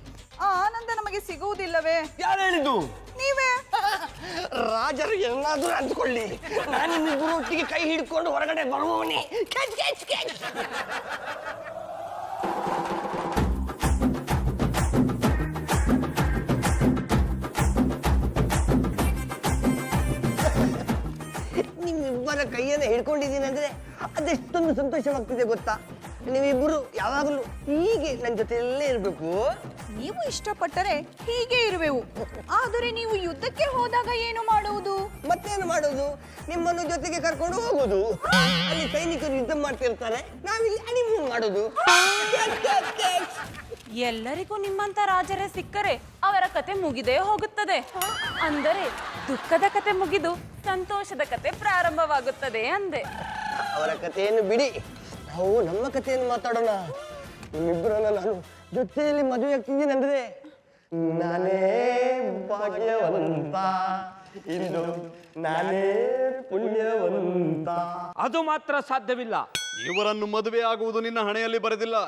ಆ ಆನಂದ ನಮಗೆ ಸಿಗುವುದಿಲ್ಲವೇ? ಯಾರು ಹೇಳಿದ್ದು? ನೀವೇ. ರಾಜರು ಏನಾದ್ರೂ ಅಂದ್ಕೊಳ್ಳಿ, ನಾನು ನಿಮ್ಮಿಬ್ಬರು ಒಟ್ಟಿಗೆ ಕೈ ಹಿಡ್ಕೊಂಡು ಹೊರಗಡೆ ಬರುವವನೇ. ನಿಮ್ಮಿಬ್ಬರ ಕೈಯನ್ನು ಹಿಡ್ಕೊಂಡಿದ್ದೀನಿ ಅಂದ್ರೆ ಅದೆಷ್ಟೊಂದು ಸಂತೋಷವಾಗ್ತಿದೆ ಗೊತ್ತಾ? ನೀವಿಬ್ಬರು ಯಾವಾಗಲೂ ಹೀಗೆ ನನ್ನ ಜೊತೆಯಲ್ಲೇ ಇರಬೇಕು. ನೀವು ಇಷ್ಟಪಟ್ಟರೆ ಹೀಗೆ ಇರುವೆವು. ಆದರೆ ನೀವು ಯುದ್ಧಕ್ಕೆ ಹೋದಾಗ ಏನು ಮಾಡುವುದು? ಮತ್ತೇನು ಮಾಡೋದು? ನಿಮ್ಮನ್ನು ಜೊತೆಗೆ ಕರ್ಕೊಂಡು ಹೋಗೋದು. ಅಲ್ಲಿ ಸೈನಿಕರು ಯುದ್ಧ ಮಾಡ್ತಿರ್ತಾರೆ, ನಾವಿಲ್ಲಿ ಹನಿಮೂನ್ ಮಾಡೋದು. ಎಲ್ಲರಿಗೂ ನಿಮ್ಮಂತ ರಾಜರೇ ಸಿಕ್ಕರೆ ಅವರ ಕತೆ ಮುಗಿದೇ ಹೋಗುತ್ತದೆ. ಅಂದರೆ ದುಃಖದ ಕತೆ ಮುಗಿದು ಸಂತೋಷದ ಕತೆ ಪ್ರಾರಂಭವಾಗುತ್ತದೆ ಅಂದೆ. ಅವರ ಕಥೆಯನ್ನು ಬಿಡಿ, ನಾವು ನಮ್ಮ ಕಥೆಯನ್ನು ಮಾತಾಡೋಣ. ನಿಮ್ಮಿಬ್ಬರನ್ನ ನಾನು ಜೊತೆಯಲ್ಲಿ ಮದುವೆ ಆಗ್ತಿದ್ದೀನಿ ಅಂದ್ರೆ ನಾನೇ ಭಾಗ್ಯವಂತ, ಇಂದು ನಾನೇ ಪುಣ್ಯವಂತ. ಅದು ಮಾತ್ರ ಸಾಧ್ಯವಿಲ್ಲ. ಇವರನ್ನು ಮದುವೆ ಆಗುವುದು ನಿನ್ನ ಹಣೆಯಲ್ಲಿ ಬರೆದಿಲ್ಲ.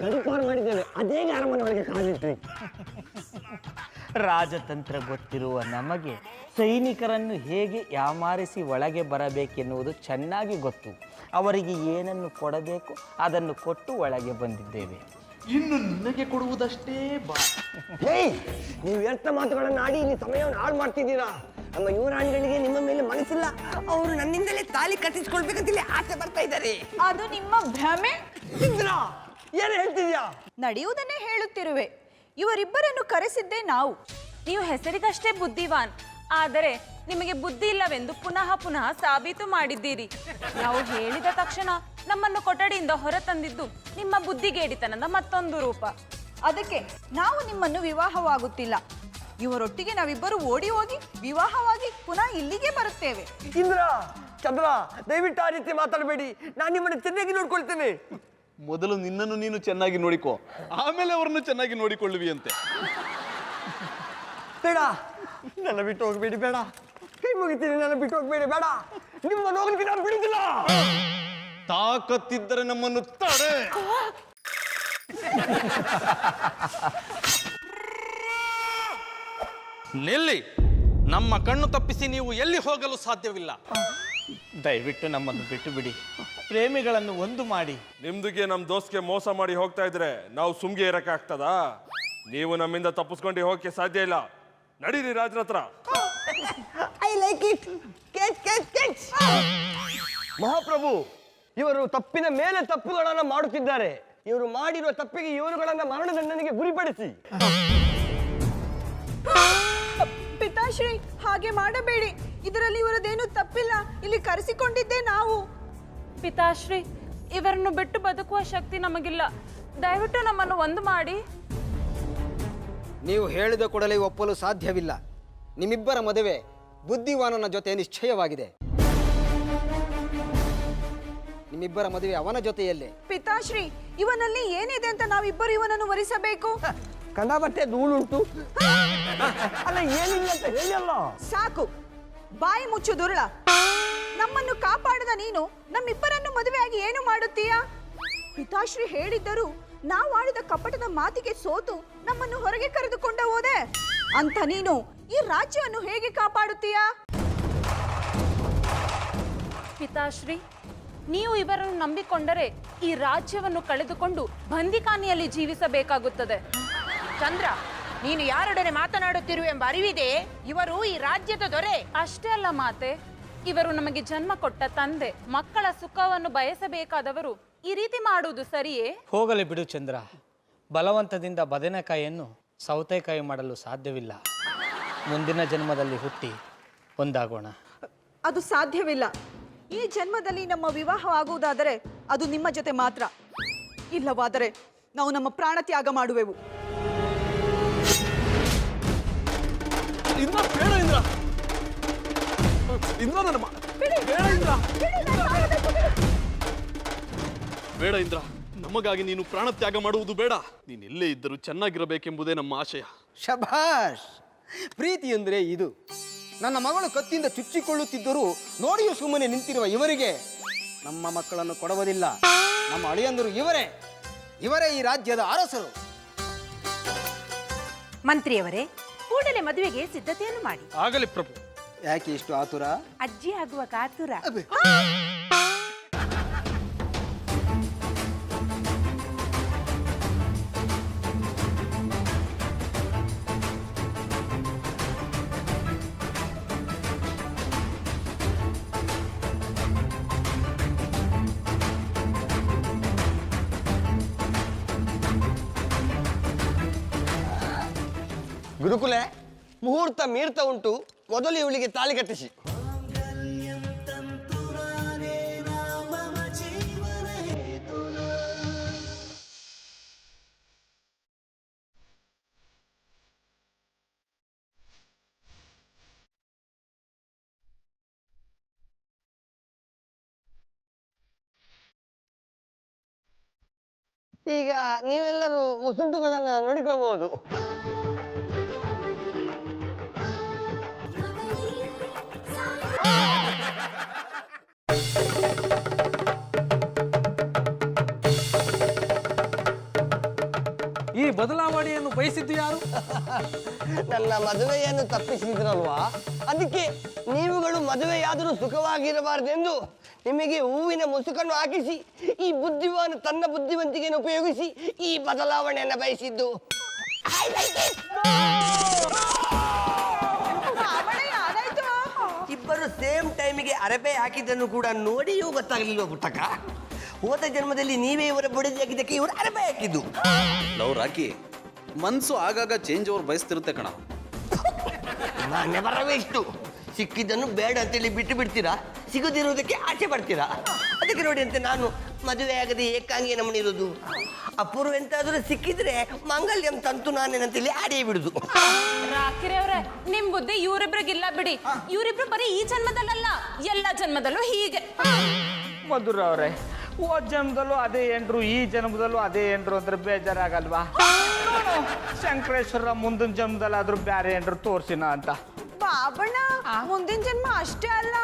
ಗಡಿಪಾರು ಮಾಡಿದ್ದೇವೆ, ಅದೇ ಅರಮನೆ ಒಳಗೆ ಕಾಲಿಟ್ರಿ. ರಾಜತಂತ್ರ ಗೊತ್ತಿರುವ ನಮಗೆ ಸೈನಿಕರನ್ನು ಹೇಗೆ ಯಾಮಾರಿಸಿ ಒಳಗೆ ಬರಬೇಕೆನ್ನುವುದು ಚೆನ್ನಾಗಿ ಗೊತ್ತು. ಅವರಿಗೆ ಏನನ್ನು ಕೊಡಬೇಕು ಅದನ್ನು ಕೊಟ್ಟು ಒಳಗೆ ಬಂದಿದ್ದೇವೆ. ಇನ್ನು ನಿನಗೆ ಕೊಡುವುದಷ್ಟೇ ಬಾ. ಹೇಯ್, ನೀವು ವ್ಯರ್ಥ ಮಾತುಗಳನ್ನು ಆಡಿ ಇಲ್ಲಿ ಸಮಯವನ್ನು ಹಾಳು ಮಾಡ್ತಿದ್ದೀರಾ. ನಮ್ಮ ಯುವರಾಣಿಗಳಿಗೆ ನಿಮ್ಮ ಮೇಲೆ ಮನಸ್ಸಿಲ್ಲ. ಅವರು ನನ್ನಿಂದಲೇ ತಾಲಿ ಕಟ್ಟಿಸ್ಕೊಳ್ಬೇಕಂತಲೇ ಆಸೆ ಬರ್ತಾ ಇದ್ದಾರೆ. ಅದು ನಿಮ್ಮ ಭ್ರಮೆ. ಇಂದ್ರ, ಏನು ಹೇಳ್ತಿದ್ಯಾ? ನಡೆಯುವುದನ್ನೇ ಹೇಳುತ್ತಿರುವೆ. ಇವರಿಬ್ಬರನ್ನು ಕರೆಸಿದ್ದೇ ನಾವು. ನೀವು ಹೆಸರಿಗಷ್ಟೇ ಬುದ್ಧಿವಾನ್, ಆದರೆ ನಿಮಗೆ ಬುದ್ಧಿ ಇಲ್ಲವೆಂದು ಪುನಃ ಪುನಃ ಸಾಬೀತು ಮಾಡಿದ್ದೀರಿ. ನಾವು ಹೇಳಿದ ತಕ್ಷಣ ನಮ್ಮನ್ನು ಕೊಠಡಿಯಿಂದ ಹೊರತಂದಿದ್ದು ನಿಮ್ಮ ಬುದ್ಧಿಗೇಡಿತನದ ಮತ್ತೊಂದು ರೂಪ. ಅದಕ್ಕೆ ನಾವು ನಿಮ್ಮನ್ನು ವಿವಾಹವಾಗುತ್ತಿಲ್ಲ. ಇವರೊಟ್ಟಿಗೆ ನಾವಿಬ್ಬರು ಓಡಿ ಹೋಗಿ ವಿವಾಹವಾಗಿ ಪುನಃ ಇಲ್ಲಿಗೆ ಬರುತ್ತೇವೆ. ಇಂದ್ರ, ಚಂದ್ರ, ದಯವಿಟ್ಟು ಆ ರೀತಿ ಮಾತಾಡಬೇಡಿ. ನಾನು ನಿಮ್ಮನ್ನು ಚೆನ್ನಾಗಿ ನೋಡ್ಕೊಳ್ತೇನೆ. ಮೊದಲು ನಿನ್ನನ್ನು ನೀನು ಚೆನ್ನಾಗಿ ನೋಡಿಕೋ, ಆಮೇಲೆ ಅವರನ್ನು ಚೆನ್ನಾಗಿ ನೋಡಿಕೊಳ್ಳುವಿ ಅಂತೆ. ಬೇಡ, ನನ್ನ ಬಿಟ್ಟು ಹೋಗ್ಬೇಡಿ. ಬೇಡ, ಕೈ ಮುಗಿತೀನಿ, ನನ್ನ ಬಿಟ್ಟು ಹೋಗ್ಬೇಡಿ. ಬೇಡ, ನಿಮ್ಮನ್ನು ಹೋಗ್ಲಿಕ್ಕೆ ನಾನು ಬಿಡುದಿಲ್ಲ. ತಾಕತ್ತಿದ್ದರೆ ನಮ್ಮನ್ನು ತಡೆ. ನಿಲ್ಲಿ. ನಮ್ಮ ಕಣ್ಣು ತಪ್ಪಿಸಿ ನೀವು ಎಲ್ಲಿ ಹೋಗಲು ಸಾಧ್ಯವಿಲ್ಲ. ದಯವಿಟ್ಟು ನಮ್ಮನ್ನು ಬಿಟ್ಟು ಬಿಡಿ. ಪ್ರೇಮಿಗಳನ್ನು ಒಂದು ಮಾಡಿ. ನಿಮ್ದಿಗೆ ನಮ್ಮ ದೋಸ್ತ್ಗೆ ಮೋಸ ಮಾಡಿ ಹೋಗ್ತಾ ಇದ್ರೆ ನಾವು ಸುಮ್ಗೆ ಇರಕ್ಕೆ ಆಗ್ತದಾ? ನೀವು ನಮ್ಮಿಂದ ತಪ್ಪಿಸ್ಕೊಂಡು ಹೋಗಕ್ಕೆ ಸಾಧ್ಯ ಇಲ್ಲ. ನಡೀರಿ ರಾಜರ ಹತ್ರ. I like it. ಮಹಾಪ್ರಭು, ಇವರು ತಪ್ಪಿನ ಮೇಲೆ ತಪ್ಪುಗಳನ್ನು ಮಾಡುತ್ತಿದ್ದಾರೆ. ಇವರು ಮಾಡಿರುವ ತಪ್ಪಿಗೆ ಇವರುಗಳನ್ನ ಮರಣದಂಡನೆಗೆ ಗುರಿಪಡಿಸಿ. ಪಿತಾಶ್ರೀ, ಹಾಗೆ ಮಾಡಬೇಡಿ. ಇದರಲ್ಲಿ ಇವರದೇನು ತಪ್ಪಿಲ್ಲ. ಇಲ್ಲಿ ಕರೆಸಿಕೊಂಡಿದ್ದೇ ನಾವು. ಪಿತಾಶ್ರೀ, ಇವರನ್ನು ಬಿಟ್ಟು ಬದುಕುವ ಶಕ್ತಿ ನಮಗಿಲ್ಲ. ದಯವಿಟ್ಟು ನಮ್ಮನ್ನು ಒಂದು ಮಾಡಿ. ನೀವು ಹೇಳಿದ ಕೂಡಲೇ ಒಪ್ಪಲು ಸಾಧ್ಯವಿಲ್ಲ. ನಿಮ್ಮಿಬ್ಬರ ಮದುವೆ ಬುದ್ಧಿವಾನನ ಜೊತೆ ನಿಶ್ಚಯವಾಗಿದೆ. ನಿಮ್ಮಿಬ್ಬರ ಮದುವೆ ಅವನ ಜೊತೆಯಲ್ಲೇ. ಪಿತಾಶ್ರೀ, ಇವನಲ್ಲಿ ಏನಿದೆ ಅಂತ ನಾವಿಬ್ಬರು ಇವನನ್ನು ವರಿಸಬೇಕು? ಕಂಡಬಟ್ಟೆ ಧೂಳುಂಟು. ಅಲ್ಲ, ಏನಿಲ್ಲ ಅಂತ ಹೇಳಿಯಲ್ಲ. ಸಾಕು, ಬಾಯಿ ಮುಚ್ಚು ದುರುಳ. ನಮ್ಮನ್ನು ಕಾಪಾಡದ ನೀನು ನಮ್ಮಿಬ್ಬರನ್ನು ಮದುವೆಯಾಗಿ ಏನು ಮಾಡುತ್ತೀಯಾ? ಪಿತಾಶ್ರೀ ಹೇಳಿದ್ದರು ನಾವು ಆಡಿದ ಕಪಟದ ಮಾತಿಗೆ ಸೋತು ನಮ್ಮನ್ನು ಹೊರಗೆ ಕರೆದುಕೊಂಡ ಹೋದೆ ಅಂತ ನೀನು ಈ ರಾಜ್ಯವನ್ನು ಹೇಗೆ ಕಾಪಾಡುತ್ತೀಯಾ? ಪಿತಾಶ್ರೀ, ನೀವು ಇವರನ್ನು ನಂಬಿಕೊಂಡರೆ ಈ ರಾಜ್ಯವನ್ನು ಕಳೆದುಕೊಂಡು ಬಂದಿಖಾನೆಯಲ್ಲಿ ಜೀವಿಸಬೇಕಾಗುತ್ತದೆ. ಚಂದ್ರ, ನೀನು ಯಾರೊಡನೆ ಮಾತನಾಡುತ್ತಿರುವೆ ಎಂಬ ಅರಿವಿದೆ? ಇವರು ಈ ರಾಜ್ಯದ ದೊರೆ. ಅಷ್ಟೇ ಅಲ್ಲ ಮಾತೆ, ಇವರು ನಮಗೆ ಜನ್ಮ ಕೊಟ್ಟ ತಂದೆ. ಮಕ್ಕಳ ಸುಖವನ್ನು ಬಯಸಬೇಕಾದವರು ಈ ರೀತಿ ಮಾಡುವುದು ಸರಿಯೇ? ಹೋಗಲಿ ಬಿಡು ಚಂದ್ರ. ಬಲವಂತದಿಂದ ಬದನೆಕಾಯಿಯನ್ನು ಸೌತೆಕಾಯಿ ಮಾಡಲು ಸಾಧ್ಯವಿಲ್ಲ. ಮುಂದಿನ ಜನ್ಮದಲ್ಲಿ ಹುಟ್ಟಿ ಒಂದಾಗೋಣ. ಅದು ಸಾಧ್ಯವಿಲ್ಲ. ಈ ಜನ್ಮದಲ್ಲಿ ನಮ್ಮ ವಿವಾಹವಾಗುವುದಾದರೆ ಅದು ನಿಮ್ಮ ಜೊತೆ ಮಾತ್ರ. ಇಲ್ಲವಾದರೆ ನಾವು ನಮ್ಮ ಪ್ರಾಣ ತ್ಯಾಗ ಮಾಡುವೆವು. ಇಂದ್ರ ಬೇಡ, ಇಂದ್ರ ಇಂದ್ರ ನನ್ನ ಬೇಡ ಇಂದ್ರ, ಬೇಡ ಇಂದ್ರ, ನಮಗಾಗಿ ನೀನು ಪ್ರಾಣ ತ್ಯಾಗ ಮಾಡುವುದು ಬೇಡ. ನೀನೆಲ್ಲೇ ಇದ್ದರೂ ಚೆನ್ನಾಗಿರಬೇಕೆಂಬುದೇ ನಮ್ಮ ಆಶಯ. ಶಭಾಷ್! ಪ್ರೀತಿ ಅಂದರೆ ಇದು. ನನ್ನ ಮಗಳು ಕತ್ತಿಯಿಂದ ಚುಚ್ಚಿಕೊಳ್ಳುತ್ತಿದ್ದರೂ ನೋಡಿಯೂ ಸುಮ್ಮನೆ ನಿಂತಿರುವ ಇವರಿಗೆ ನಮ್ಮ ಮಕ್ಕಳನ್ನು ಕೊಡುವುದಿಲ್ಲ. ನಮ್ಮ ಅಳಿಯಂದರು ಇವರೇ ಈ ರಾಜ್ಯದ ಅರಸರು. ಮಂತ್ರಿಯವರೇ, ಕೂಡಲೇ ಮದುವೆಗೆ ಸಿದ್ಧತೆಯನ್ನು ಮಾಡಿ. ಆಗಲಿ ಪ್ರಭು. ಯಾಕೆ ಇಷ್ಟು ಆತುರ? ಅಜ್ಜಿ ಆಗುವ ಕಾತುರ. ಗುರುಕುಲೆ, ಮುಹೂರ್ತ ಮೀರ್ತ ಉಂಟು. ಮೊದಲು ಇವಳಿಗೆ ತಾಳಿ ಕಟ್ಟಿಸಿ. ಈಗ ನೀವೆಲ್ಲರೂ ಮುಸುಂಟುಗಳನ್ನ ನೋಡಿಕೊಳ್ಳಬಹುದು. ಈ ಬದಲಾವಣೆಯನ್ನು ಬಯಸಿದ್ದು ಯಾರು? ನನ್ನ ಮದುವೆಯನ್ನು ತಪ್ಪಿಸಿದ್ರಲ್ವಾ, ಅದಕ್ಕೆ ನೀವುಗಳು ಮದುವೆಯಾದರೂ ಸುಖವಾಗಿರಬಾರದೆಂದು ನಿಮಗೆ ಹೂವಿನ ಮುಸುಕನ್ನು ಹಾಕಿಸಿ ಈ ಬುದ್ಧಿವಾನ ತನ್ನ ಬುದ್ಧಿವಂತಿಕೆಯನ್ನು ಉಪಯೋಗಿಸಿ ಈ ಬದಲಾವಣೆಯನ್ನು ಬಯಸಿದ್ದು. ಇಬ್ಬರು ಸೇಮ್ ಟೈಮಿಗೆ ಅರಬೆ ಹಾಕಿದ್ದನ್ನು ಕೂಡ ನೋಡಿಯೂ ಗೊತ್ತಾಗಲಿಲ್ವ ಪುಟ್ಟಕ? ಹೋದ ಜನ್ಮದಲ್ಲಿ ನೀವೇ ಇವರ ಬುಡದಿ ಹಾಕಿದ್ದಕ್ಕೆ ಇವರು ಅರಬೆ ಹಾಕಿದ್ದು. ಲವ್ ರಾಕಿ, ಮನ್ಸು ಆಗಾಗ ಚೇಂಜ್ ಓವರ್ ಬಯಸ್ತಿರುತ್ತೆ ಕಣ. ನಾನೇ ಬರವೇ ಇಷ್ಟು. ಸಿಕ್ಕಿದ್ದನ್ನು ಬೇಡ ಅಂತೇಳಿ ಬಿಟ್ಟು ಬಿಡ್ತೀರಾ, ಸಿಗದಿರುವುದಕ್ಕೆ ಆಚೆ ಬರ್ತೀರಾ. ಅದಕ್ಕೆ ನೋಡಿ ಅಂತ ನಾನು ಮದುವೆ ಆಗದೆ ಏಕಾಂಗಿಯ ನಮ್ಮನಿರೋದು. ಅಪೂರ್ವ ಎಂತಾದರೂ ಸಿಕ್ಕಿದ್ರೆ ಮಂಗಲ್ಯಂ ತಂತು ನಾನೇನಂತೇಳಿ ಆಡಿಯೇ ಬಿಡುದು. ರಾಕಿರವ್ರೆ, ನಿಮ್ ಬುದ್ಧಿ ಇವರಿಬ್ರಿಗಿಲ್ಲ ಬಿಡಿ. ಇವರಿಬ್ರು ಬರೀ ಈ ಜನ್ಮದಲ್ಲ, ಎಲ್ಲ ಜನ್ಮದಲ್ಲೂ ಹೀಗೆ. ಮಧುರ ಅವರೇ, ಹೋದ ಜನ್ಮದಲ್ಲೂ ಅದೇ ಏನ್ರು, ಈ ಜನ್ಮದಲ್ಲೂ ಅದೇ ಏನ್ರು ಅಂದ್ರೆ ಬೇಜಾರಾಗಲ್ವಾ? ಶಂಕರೇಶ್ವರ ಮುಂದಿನ ಜನ್ಮದಲ್ಲಾದ್ರೂ ಬ್ಯಾರೆ ಏನ್ರು ತೋರ್ಸಿನ ಅಂತ. ಬಾಬಣ್ಣ, ಮುಂದಿನ ಜನ್ಮ ಅಷ್ಟೇ ಅಲ್ಲ,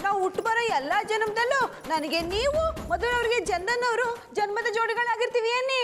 ನಾವು ಹುಟ್ಟು ಬರೋ ಎಲ್ಲಾ ಜನ್ಮದಲ್ಲೂ ನನಗೆ ನೀವು ಮೊದಲವರಿಗೆ ಜನ್ಮದ ಜೋಡಿಗಳಾಗಿರ್ತೀವಿ ಅನ್ನಿ.